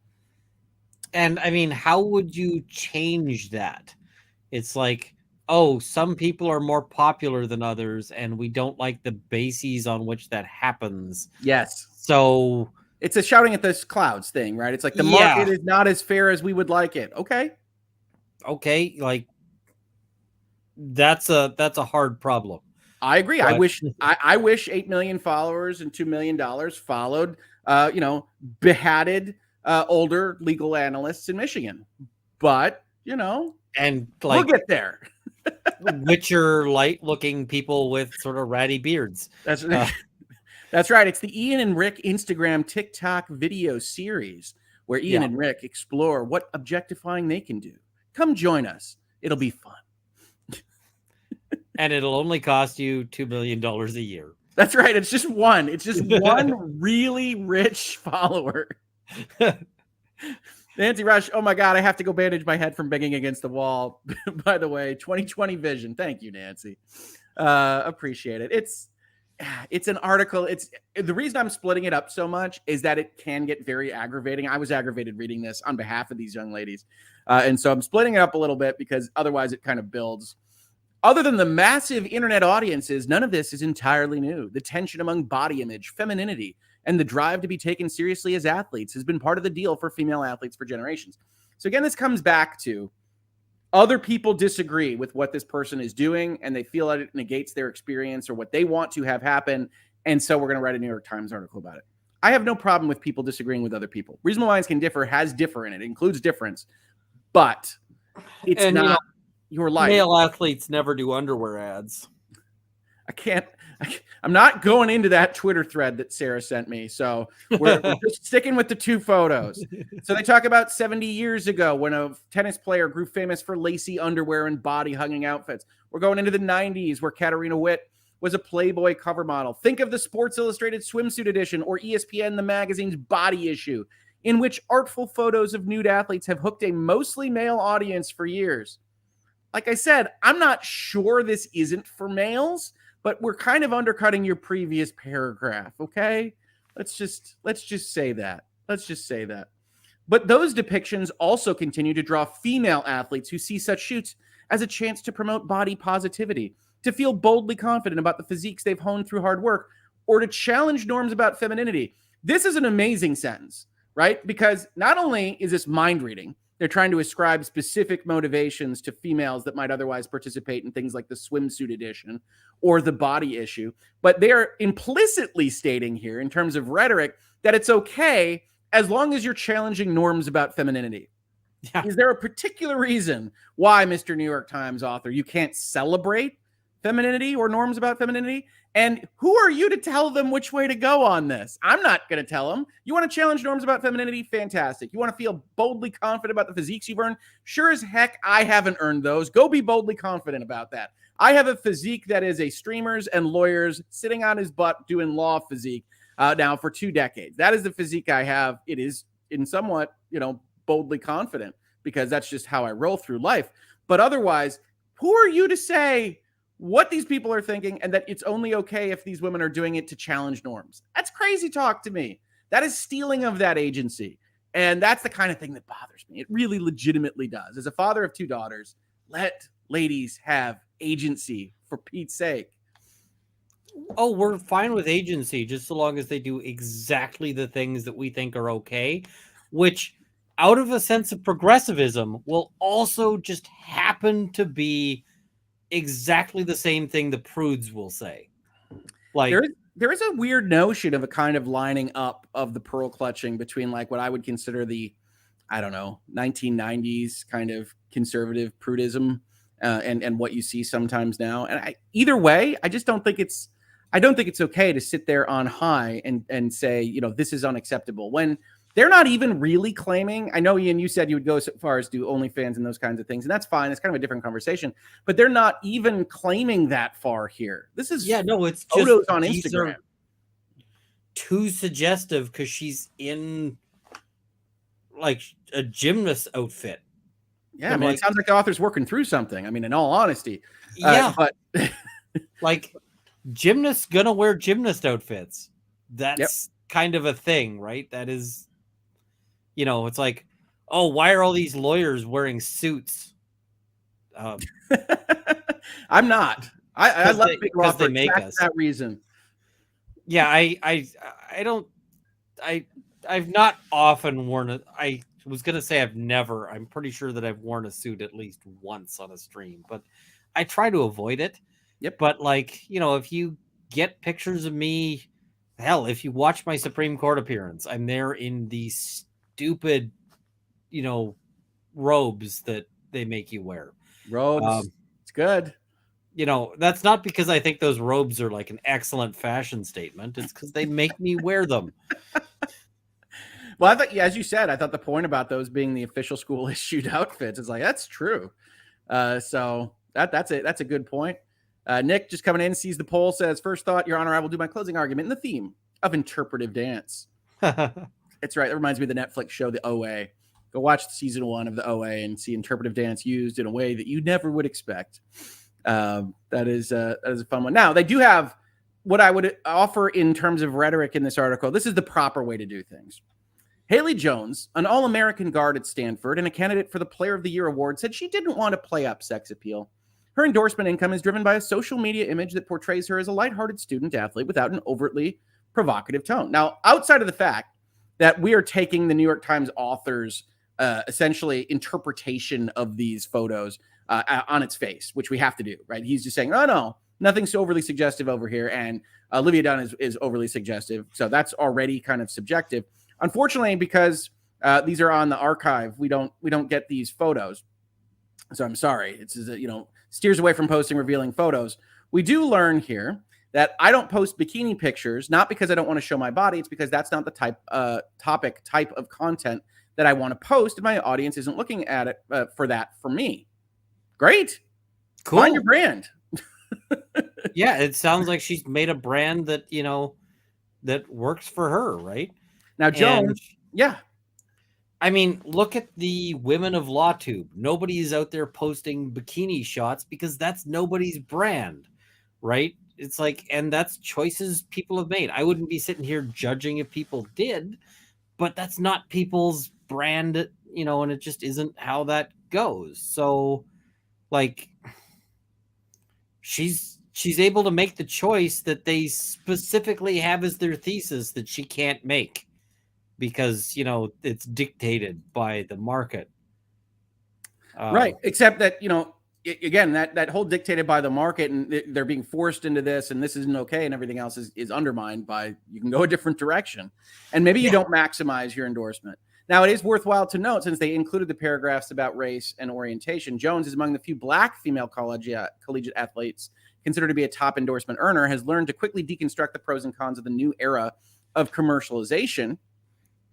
And I mean, how would you change that? It's like, oh, some people are more popular than others, and we don't like the bases on which that happens. Yes. So it's a shouting at the clouds thing, right? It's like the market is not as fair as we would like it. Okay. Like that's a hard problem. I agree. But I wish 8 million followers and $2 million followed, behatted older legal analysts in Michigan. But, and we'll get there. Witcher light looking people with sort of ratty beards. That's right. It's the Ian and Rick Instagram TikTok video series where Ian and Rick explore what objectifying they can do. Come join us. It'll be fun. And it'll only cost you $2 million a year. That's right. It's just one. It's just one really rich follower. Nancy Rush, oh my God, I have to go bandage my head from banging against the wall. By the way, 2020 vision. Thank you, Nancy. Appreciate it. It's an article. It's the reason I'm splitting it up so much is that it can get very aggravating. I was aggravated reading this on behalf of these young ladies. And so I'm splitting it up a little bit because otherwise it kind of builds. Other than the massive internet audiences, none of this is entirely new. The tension among body image, femininity, and the drive to be taken seriously as athletes has been part of the deal for female athletes for generations. So again, this comes back to other people disagree with what this person is doing, and they feel that it negates their experience or what they want to have happen. And so we're going to write a New York Times article about it. I have no problem with people disagreeing with other people. Reasonable minds can differ, has differ in it. It includes difference, but it's not your life. Male athletes never do underwear ads. I'm not going into that Twitter thread that Sarah sent me. So we're just sticking with the two photos. So they talk about 70 years ago when a tennis player grew famous for lacy underwear and body hugging outfits. We're going into the 90s where Katarina Witt was a Playboy cover model. Think of the Sports Illustrated swimsuit edition or ESPN, the magazine's body issue, in which artful photos of nude athletes have hooked a mostly male audience for years. Like I said, I'm not sure this isn't for males, but we're kind of undercutting your previous paragraph, okay? Let's just say that. Let's just say that. But those depictions also continue to draw female athletes who see such shoots as a chance to promote body positivity, to feel boldly confident about the physiques they've honed through hard work, or to challenge norms about femininity. This is an amazing sentence, right? Because not only is this mind reading, they're trying to ascribe specific motivations to females that might otherwise participate in things like the swimsuit edition or the body issue, but they are implicitly stating here, in terms of rhetoric, that it's okay as long as you're challenging norms about femininity. Yeah. Is there a particular reason why, Mr. New York Times author, you can't celebrate femininity or norms about femininity? And who are you to tell them which way to go on this? I'm not going to tell them. You want to challenge norms about femininity? Fantastic. You want to feel boldly confident about the physiques you've earned? Sure as heck, I haven't earned those. Go be boldly confident about that. I have a physique that is a streamer's and lawyer's sitting on his butt doing law physique now for 2 decades. That is the physique I have. It is in somewhat, boldly confident, because that's just how I roll through life. But otherwise, who are you to say what these people are thinking and that it's only okay if these women are doing it to challenge norms? That's crazy talk to me. That is stealing of that agency. And that's the kind of thing that bothers me. It really legitimately does. As a father of 2 daughters, let ladies have agency, for Pete's sake. Oh, we're fine with agency just so long as they do exactly the things that we think are okay, which, out of a sense of progressivism, will also just happen to be exactly the same thing the prudes will say. Like, there is a weird notion of a kind of lining up of the pearl clutching between, like, what I would consider the, 1990s kind of conservative prudism and what you see sometimes now. And either way, I just don't think it's okay to sit there on high and say, this is unacceptable, when they're not even really claiming. I know, Ian, you said you would go so far as do OnlyFans and those kinds of things, and that's fine. It's kind of a different conversation, but they're not even claiming that far here. This is it's photos just on Instagram. Too suggestive because she's in like a gymnast outfit. Yeah, it sounds like the author's working through something. I mean, in all honesty, but like, gymnasts gonna wear gymnast outfits. That's kind of a thing, right? That is, it's like, oh, why are all these lawyers wearing suits? I'm not. I love Big Law for that reason. Yeah, I've not often worn it. I was gonna say I've never. I'm pretty sure that I've worn a suit at least once on a stream, but I try to avoid it. Yep. But like, if you get pictures of me, hell, if you watch my Supreme Court appearance, I'm there in these stupid, robes that they make you wear. Robes. It's good. That's not because I think those robes are like an excellent fashion statement. It's because they make me wear them. Well, I thought, as you said, I thought the point about those being the official school issued outfits is like, that's true. So that's it. That's a good point. Nick just coming in, sees the poll, says, first thought, Your Honor, I will do my closing argument in the theme of interpretive dance. It's right. That reminds me of the Netflix show, The OA. Go watch season 1 of The OA and see interpretive dance used in a way that you never would expect. That is a fun one. Now, they do have what I would offer in terms of rhetoric in this article. This is the proper way to do things. Haley Jones, an All-American guard at Stanford and a candidate for the Player of the Year award, said she didn't want to play up sex appeal. Her endorsement income is driven by a social media image that portrays her as a lighthearted student athlete without an overtly provocative tone. Now, outside of the fact that we are taking the New York Times author's essentially interpretation of these photos on its face, which we have to do, right? He's just saying, oh, no, nothing's overly suggestive over here. And Olivia Dunn is overly suggestive. So that's already kind of subjective. Unfortunately, because these are on the archive, we don't get these photos. So I'm sorry. It's steers away from posting revealing photos. We do learn here that I don't post bikini pictures, not because I don't want to show my body. It's because that's not the type of content that I want to post. And my audience isn't looking at it for that for me. Great. Cool. Find your brand. Yeah. It sounds like she's made a brand that, that works for her. Right. Now, Jones, yeah. I mean, look at the women of LawTube. Nobody is out there posting bikini shots because that's nobody's brand, right? It's like, and that's choices people have made. I wouldn't be sitting here judging if people did, but that's not people's brand, you know, and it just isn't how that goes. So, like, she's able to make the choice that they specifically have as their thesis that she can't make because, you know, it's dictated by the market. Right. Except that, you know, again, that whole dictated by the market and they're being forced into this and this isn't okay and everything else is undermined by you can go a different direction. And maybe you don't maximize your endorsement. Now, it is worthwhile to note, since they included the paragraphs about race and orientation, Jones is among the few Black female collegiate athletes considered to be a top endorsement earner, has learned to quickly deconstruct the pros and cons of the new era of commercialization.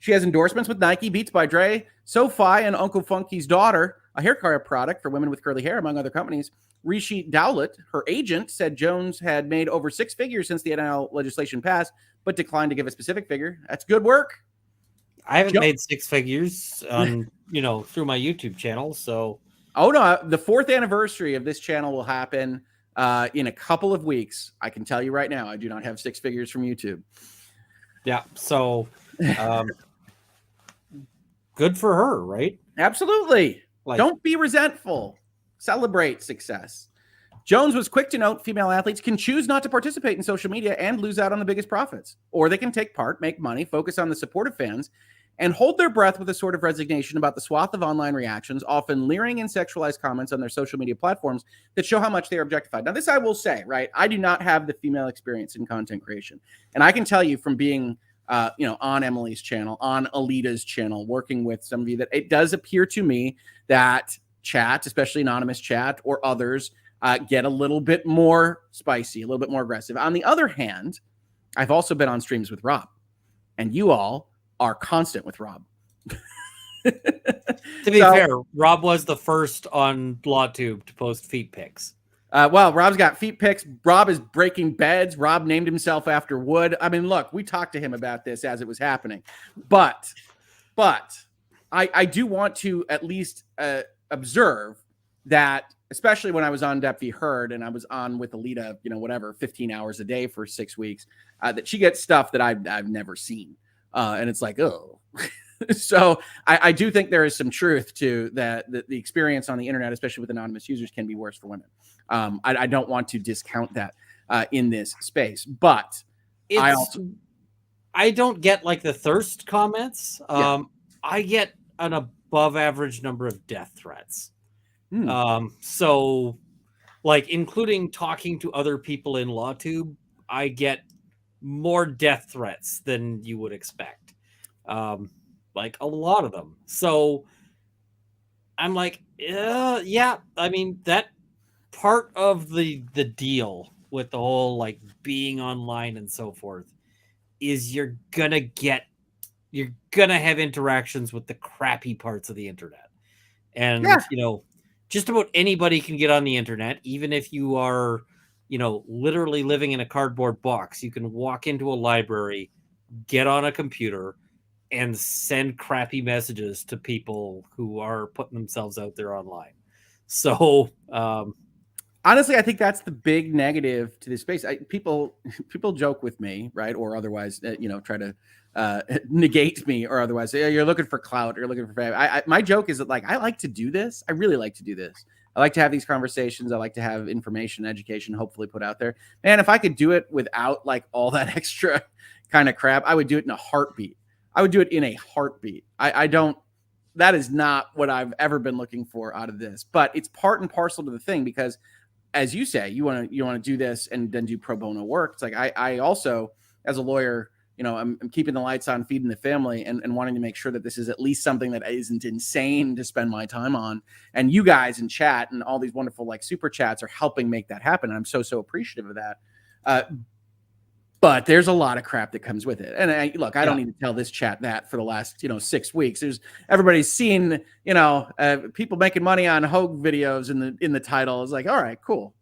She has endorsements with Nike, Beats by Dre, SoFi, and Uncle Funky's daughter, a hair care product for women with curly hair, among other companies. Rishi Dowlett, her agent, said Jones had made over 6 figures since the NIL legislation passed, but declined to give a specific figure. That's good work. I haven't made 6 figures on, you know, through my YouTube channel. So, oh no, the 4th anniversary of this channel will happen in a couple of weeks. I can tell you right now, I do not have 6 figures from YouTube. Yeah, so good for her, right? Absolutely. Like, don't be resentful. Celebrate success. Jones was quick to note female athletes can choose not to participate in social media and lose out on the biggest profits, or they can take part, make money, focus on the support of fans, and hold their breath with a sort of resignation about the swath of online reactions, often leering and sexualized comments on their social media platforms that show how much they are objectified. Now, this I will say, right? I do not have the female experience in content creation. And I can tell you from being, you know, on Emily's channel, on Alita's channel, working with some of you, that it does appear to me that chat, especially anonymous chat or others, get a little bit more spicy, a little bit more aggressive. On the other hand, I've also been on streams with Rob, and you all are constant with Rob. To be fair, Rob was the first on LawTube to post feet pics. Well, Rob's got feet pics. Rob is breaking beds. Rob named himself after wood. I mean, look, we talked to him about this as it was happening, but I do want to at least observe that, especially when I was on Depth Heard and I was on with Alita, you know, whatever, 15 hours a day for 6 weeks, that she gets stuff that I've never seen. And it's like, oh. So I do think there is some truth to that. The experience on the internet, especially with anonymous users, can be worse for women. I don't want to discount that in this space, but I don't get like the thirst comments. I get an above average number of death threats. So like including talking to other people in LawTube, I get more death threats than you would expect. Like a lot of them. So I'm like, yeah, I mean, that part of the deal with the whole like being online and so forth is you're gonna have interactions with the crappy parts of the internet. And, you know, just about anybody can get on the internet, even if you are, you know, literally living in a cardboard box. You can walk into a library, get on a computer, and send crappy messages to people who are putting themselves out there online. So, honestly, I think that's the big negative to this space. People joke with me, right, or otherwise, you know, try to negate me or otherwise. You're looking for clout. You're looking for fame. My joke is that, like, I like to do this. I really like to do this. I like to have these conversations. I like to have information, education, hopefully put out there. Man, if I could do it without like all that extra kind of crap, I would do it in a heartbeat. I would do it in a heartbeat. I don't. That is not what I've ever been looking for out of this. But it's part and parcel to the thing because, as you say, you want to do this and then do pro bono work. It's like I also, as a lawyer, you know, I'm keeping the lights on, feeding the family, and wanting to make sure that this is at least something that isn't insane to spend my time on. And you guys in chat and all these wonderful like super chats are helping make that happen. And I'm so appreciative of that. But there's a lot of crap that comes with it. And I don't need to tell this chat that for the last, 6 weeks. Everybody's seen, people making money on Hoeg videos in the title. It's like, all right, cool.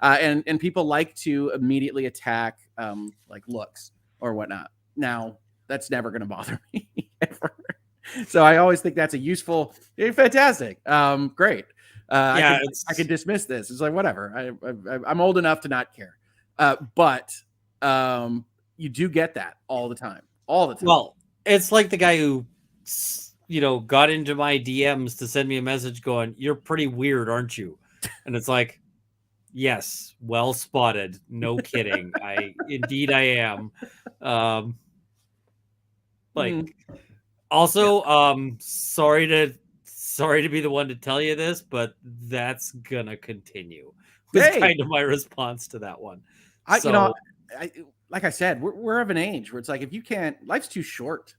And people like to immediately attack like looks or whatnot. Now, that's never going to bother me ever. So I always think that's a useful, fantastic, great. I could dismiss this. It's like, whatever. I'm old enough to not care. But you do get that all the time. Well, It's like the guy who, got into my DMs to send me a message going, "You're pretty weird, aren't you?" And it's like, yes, well spotted. No kidding. Indeed I am. Um, like, also, sorry to be the one to tell you this, but that's gonna continue. Was kind of my response to that one. Like I said, we're of an age where it's like, if you can't, life's too short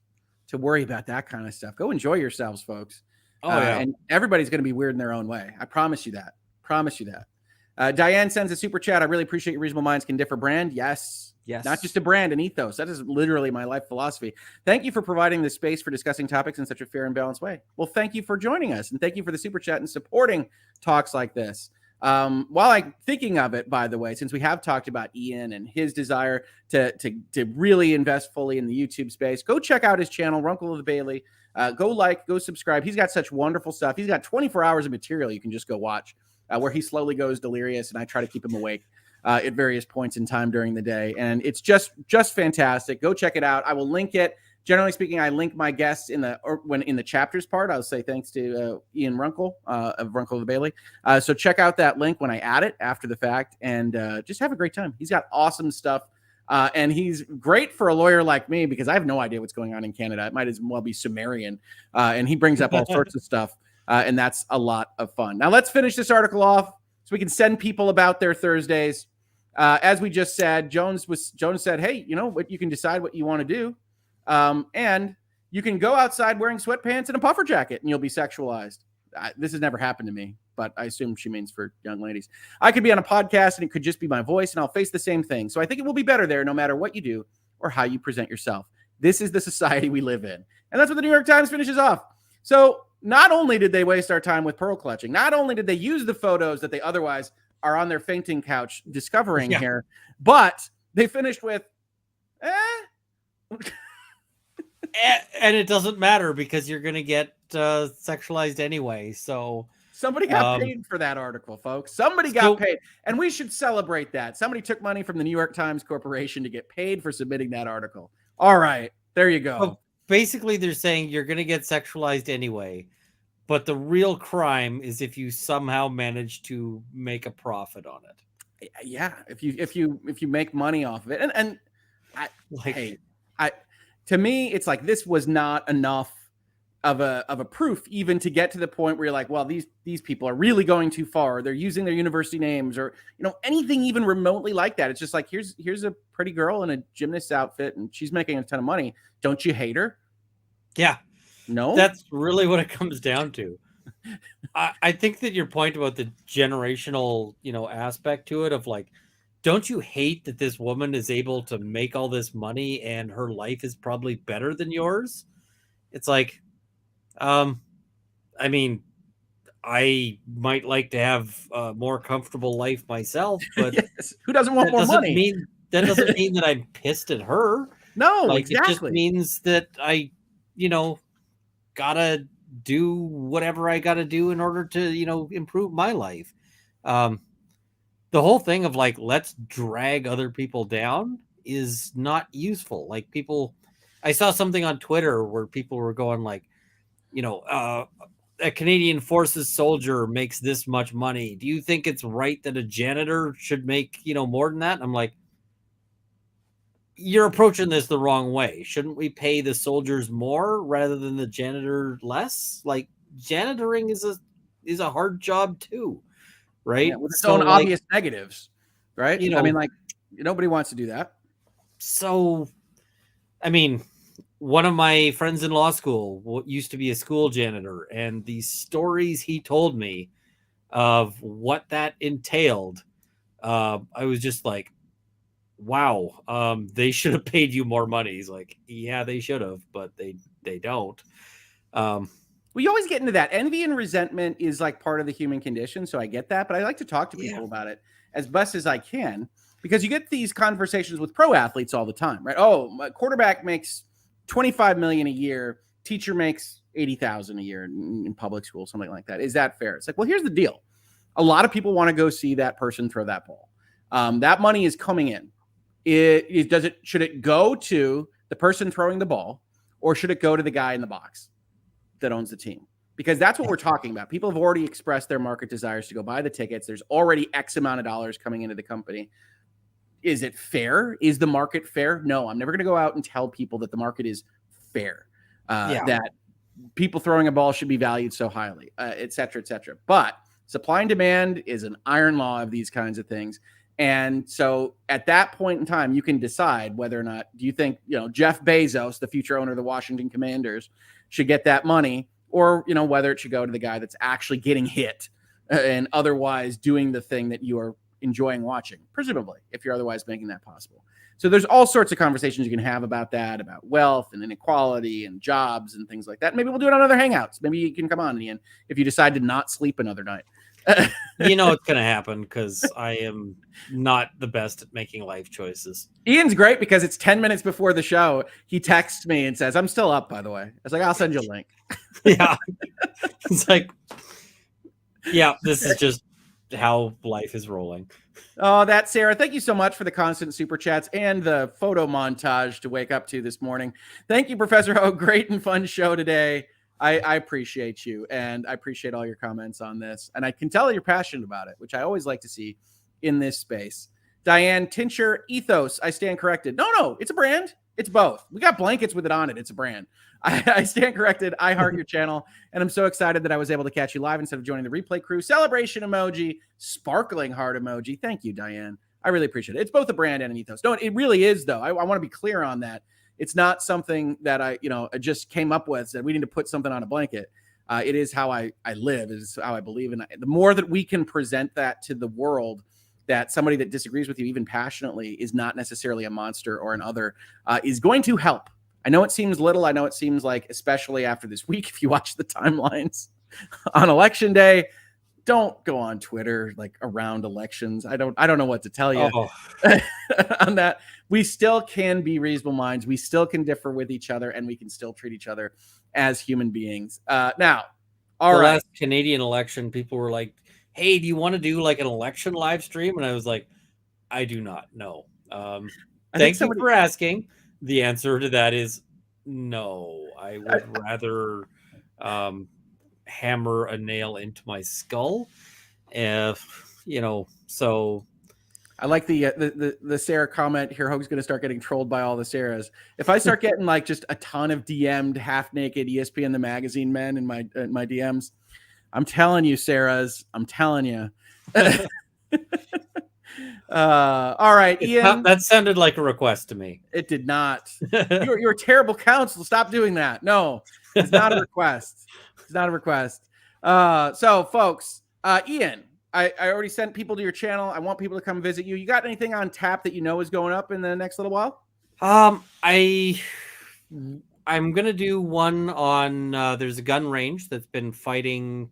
to worry about that kind of stuff. Go enjoy yourselves, folks. And everybody's going to be weird in their own way. I promise you that. Diane sends a super chat. I really appreciate your Reasonable Minds Can Differ brand. Yes. Not just a brand, an ethos. That is literally my life philosophy. Thank you for providing the space for discussing topics in such a fair and balanced way. Well, thank you for joining us, and thank you for the super chat and supporting talks like this. While I'm thinking of it, by the way, since we have talked about Ian and his desire to really invest fully in the YouTube space, go check out his channel, Runkle of the Bailey. Go subscribe. He's got such wonderful stuff. He's got 24 hours of material you can just go watch, where he slowly goes delirious, and I try to keep him awake at various points in time during the day. And it's just fantastic. Go check it out. I will link it. Generally speaking, I link my guests in the chapters part. I'll say thanks to Ian Runkle of Runkle of the Bailey. So check out that link when I add it after the fact, and just have a great time. He's got awesome stuff, and he's great for a lawyer like me because I have no idea what's going on in Canada. It might as well be Sumerian, and he brings up all sorts of stuff, and that's a lot of fun. Now let's finish this article off so we can send people about their Thursdays. As we just said, Jones said, "Hey, you know what? You can decide what you want to do." And you can go outside wearing sweatpants and a puffer jacket and you'll be sexualized. This has never happened to me, but I assume she means for young ladies. I could be on a podcast and it could just be my voice and I'll face the same thing. So I think it will be better there no matter what you do or how you present yourself. This is the society we live in. And that's what the New York Times finishes off. So not only did they waste our time with pearl clutching, not only did they use the photos that they otherwise are on their fainting couch discovering here, but they finished with, and it doesn't matter because you're going to get sexualized anyway. So somebody got paid for that article, folks. Somebody got paid, and we should celebrate that. Somebody took money from the New York Times Corporation to get paid for submitting that article. All right, there you go. So basically, they're saying you're going to get sexualized anyway, but the real crime is if you somehow manage to make a profit on it. Yeah, if you make money off of it, and to me, it's like this was not enough of a proof even to get to the point where you're like, well, these people are really going too far. They're using their university names or anything even remotely like that. It's just like here's a pretty girl in a gymnast's outfit and she's making a ton of money. Don't you hate her? Yeah. No, that's really what it comes down to. I think that your point about the generational, aspect to it of like, don't you hate that this woman is able to make all this money and her life is probably better than yours? It's like, I mean, I might like to have a more comfortable life myself, but yes. Who doesn't want more money? That doesn't mean that I'm pissed at her. No, like, exactly. It just means that I, gotta do whatever I gotta do in order to, improve my life. The whole thing of like, let's drag other people down is not useful. Like I saw something on Twitter where people were going like, a Canadian Forces soldier makes this much money. Do you think it's right that a janitor should make, more than that? I'm like, you're approaching this the wrong way. Shouldn't we pay the soldiers more rather than the janitor less? Like janitoring is a hard job too, right? Yeah, with its own obvious negatives, right? I mean, like nobody wants to do that. So, I mean, one of my friends in law school used to be a school janitor, and the stories he told me of what that entailed, I was just like, wow, they should have paid you more money. He's like, yeah, they should have, but they don't. We always get into that. Envy and resentment is like part of the human condition. So I get that, but I like to talk to people about it as best as I can, because you get these conversations with pro athletes all the time, right? Oh, my quarterback makes $25 million a year. Teacher makes $80,000 a year in public school, something like that. Is that fair? It's like, well, here's the deal. A lot of people want to go see that person throw that ball. That money is coming in. Should it go to the person throwing the ball, or should it go to the guy in the box that owns the team? Because that's what we're talking about. People have already expressed their market desires to go buy the tickets. There's already X amount of dollars coming into the company. Is it fair? Is the market fair? No, I'm never going to go out and tell people that the market is fair, that people throwing a ball should be valued so highly, et cetera, et cetera. But supply and demand is an iron law of these kinds of things. And so at that point in time, you can decide whether or not, do you think, Jeff Bezos, the future owner of the Washington Commanders, should get that money, or, whether it should go to the guy that's actually getting hit and otherwise doing the thing that you are enjoying watching, presumably, if you're otherwise making that possible. So there's all sorts of conversations you can have about that, about wealth and inequality and jobs and things like that. Maybe we'll do it on other Hangouts. Maybe you can come on, Ian, if you decide to not sleep another night. It's going to happen because I am not the best at making life choices. Ian's great because it's 10 minutes before the show. He texts me and says, I'm still up, by the way. I was like, I'll send you a link. Yeah. It's like, yeah, this is just how life is rolling. Oh, that's Sarah. Thank you so much for the constant super chats and the photo montage to wake up to this morning. Thank you, Professor Hoeg. Great and fun show today. I appreciate you, and I appreciate all your comments on this. And I can tell you're passionate about it, which I always like to see in this space. Diane, tincture, ethos. I stand corrected. No, it's a brand. It's both. We got blankets with it on it. It's a brand. I stand corrected. I heart your channel, and I'm so excited that I was able to catch you live instead of joining the replay crew. Celebration emoji, sparkling heart emoji. Thank you, Diane. I really appreciate it. It's both a brand and an ethos. No, it really is, though. I want to be clear on that. It's not something that I just came up with, said we need to put something on a blanket. It is how I live. It is how I believe. And the more that we can present that to the world, that somebody that disagrees with you even passionately is not necessarily a monster or an other, is going to help. I know it seems little. I know it seems like, especially after this week, if you watch the timelines on election day, don't go on Twitter like around elections. I don't know what to tell you on that. We still can be reasonable minds. We still can differ with each other, and we can still treat each other as human beings. Now, all right. Last Canadian election, people were like, hey, do you want to do like an election live stream? And I was like, I do not know. Thank you for asking. The answer to that is no. I would rather hammer a nail into my skull. So I like the Sarah comment here. Hoeg's going to start getting trolled by all the Sarahs. If I start getting like just a ton of DM'd half naked ESPN the magazine men in my DMs, I'm telling you, Sarahs, I'm telling you. All right, Ian. That sounded like a request to me. It did not. You're a terrible counsel. Stop doing that. No, it's not a request. It's not a request. So, folks, Ian, I already sent people to your channel. I want people to come visit you. You got anything on tap that you know is going up in the next little while? I'm gonna do one on. There's a gun range that's been fighting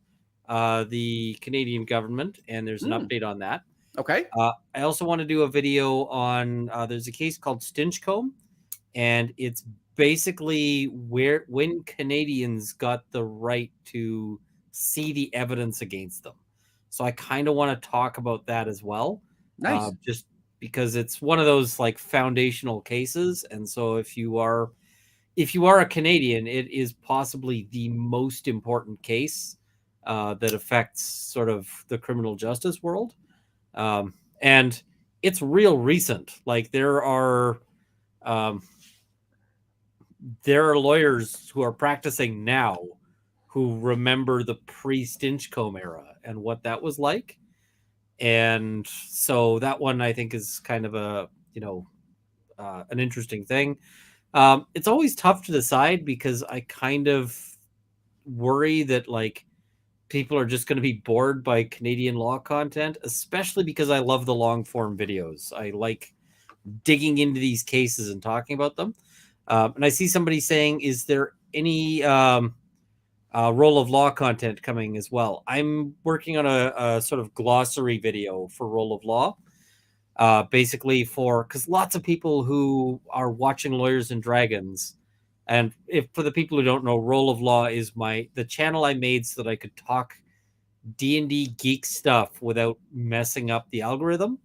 the Canadian government, and there's an update on that. Okay. I also want to do a video on. There's a case called Stinchcombe, and it's basically when Canadians got the right to see the evidence against them. So I kind of want to talk about that as well. Nice. Just because it's one of those like foundational cases, and so if you are a Canadian, it is possibly the most important case that affects sort of the criminal justice world. And it's real recent. Like there are lawyers who are practicing now who remember the pre-Stinchcombe era and what that was like. And so that one I think is kind of an interesting thing. It's always tough to decide because I kind of worry that like people are just going to be bored by Canadian law content, especially because I love the long form videos. I like digging into these cases and talking about them. And I see somebody saying, is there any role of law content coming as well? I'm working on a sort of glossary video for role of law, basically because lots of people who are watching Lawyers and Dragons, and for the people who don't know, Role of Law is the channel I made so that I could talk D&D geek stuff without messing up the algorithm.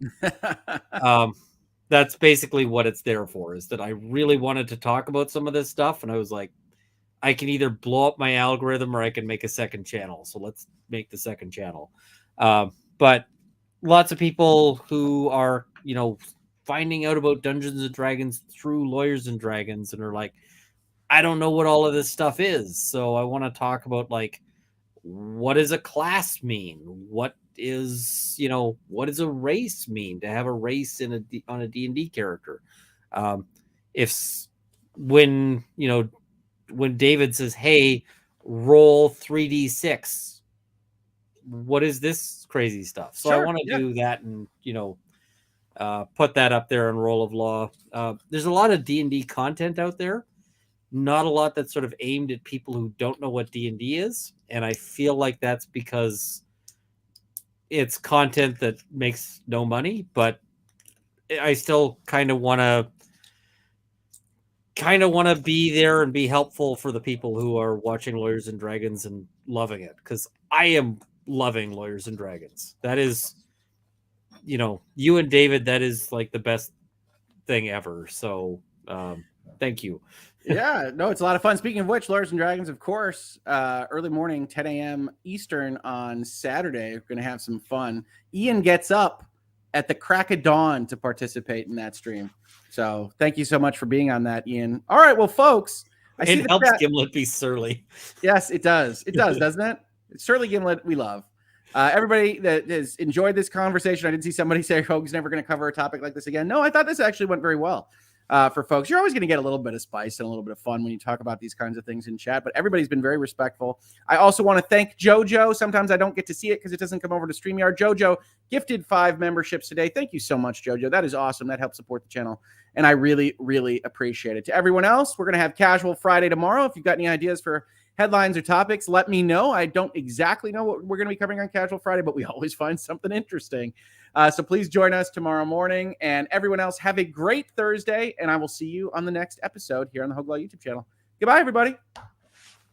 that's basically what it's there for, is that I really wanted to talk about some of this stuff. And I was like, I can either blow up my algorithm or I can make a second channel. So let's make the second channel. But lots of people who are, finding out about Dungeons and Dragons through Lawyers and Dragons and are like, I don't know what all of this stuff is. So I want to talk about, like, what does a class mean? What does a race mean, to have a race on a D&D character? If when David says, hey, roll 3d6, what is this crazy stuff? So I want to do that and put that up there on Roll of Law. There's a lot of D&D content out there, not a lot that's sort of aimed at people who don't know what D&D is, and I feel like that's because it's content that makes no money, but I still kind of want to be there and be helpful for the people who are watching Lawyers and Dragons and loving it, because I am loving Lawyers and Dragons. That is, you and David, that is like the best thing ever. So thank you. Yeah, no, it's a lot of fun. Speaking of which, Lawyers and Dragons, of course, early morning, 10 a.m. Eastern on Saturday. We're going to have some fun. Ian gets up at the crack of dawn to participate in that stream. So thank you so much for being on that, Ian. All right, well, folks, it helps Gimlet be surly. Yes, it does. It does, doesn't it? It's surly Gimlet we love. Everybody that has enjoyed this conversation, I did see somebody say Hoeg's never going to cover a topic like this again. No, I thought this actually went very well. For folks, you're always going to get a little bit of spice and a little bit of fun when you talk about these kinds of things in chat, but everybody's been very respectful. I also want to thank JoJo. Sometimes I don't get to see it because it doesn't come over to StreamYard. JoJo gifted 5 memberships today. Thank you so much, JoJo. That is awesome. That helps support the channel, and I really, really appreciate it. To everyone else, we're going to have Casual Friday tomorrow. If you've got any ideas for headlines or topics, let me know. I don't exactly know what we're going to be covering on Casual Friday, but we always find something interesting. So please join us tomorrow morning. And everyone else, have a great Thursday. And I will see you on the next episode here on the Hoeg Law YouTube channel. Goodbye, everybody.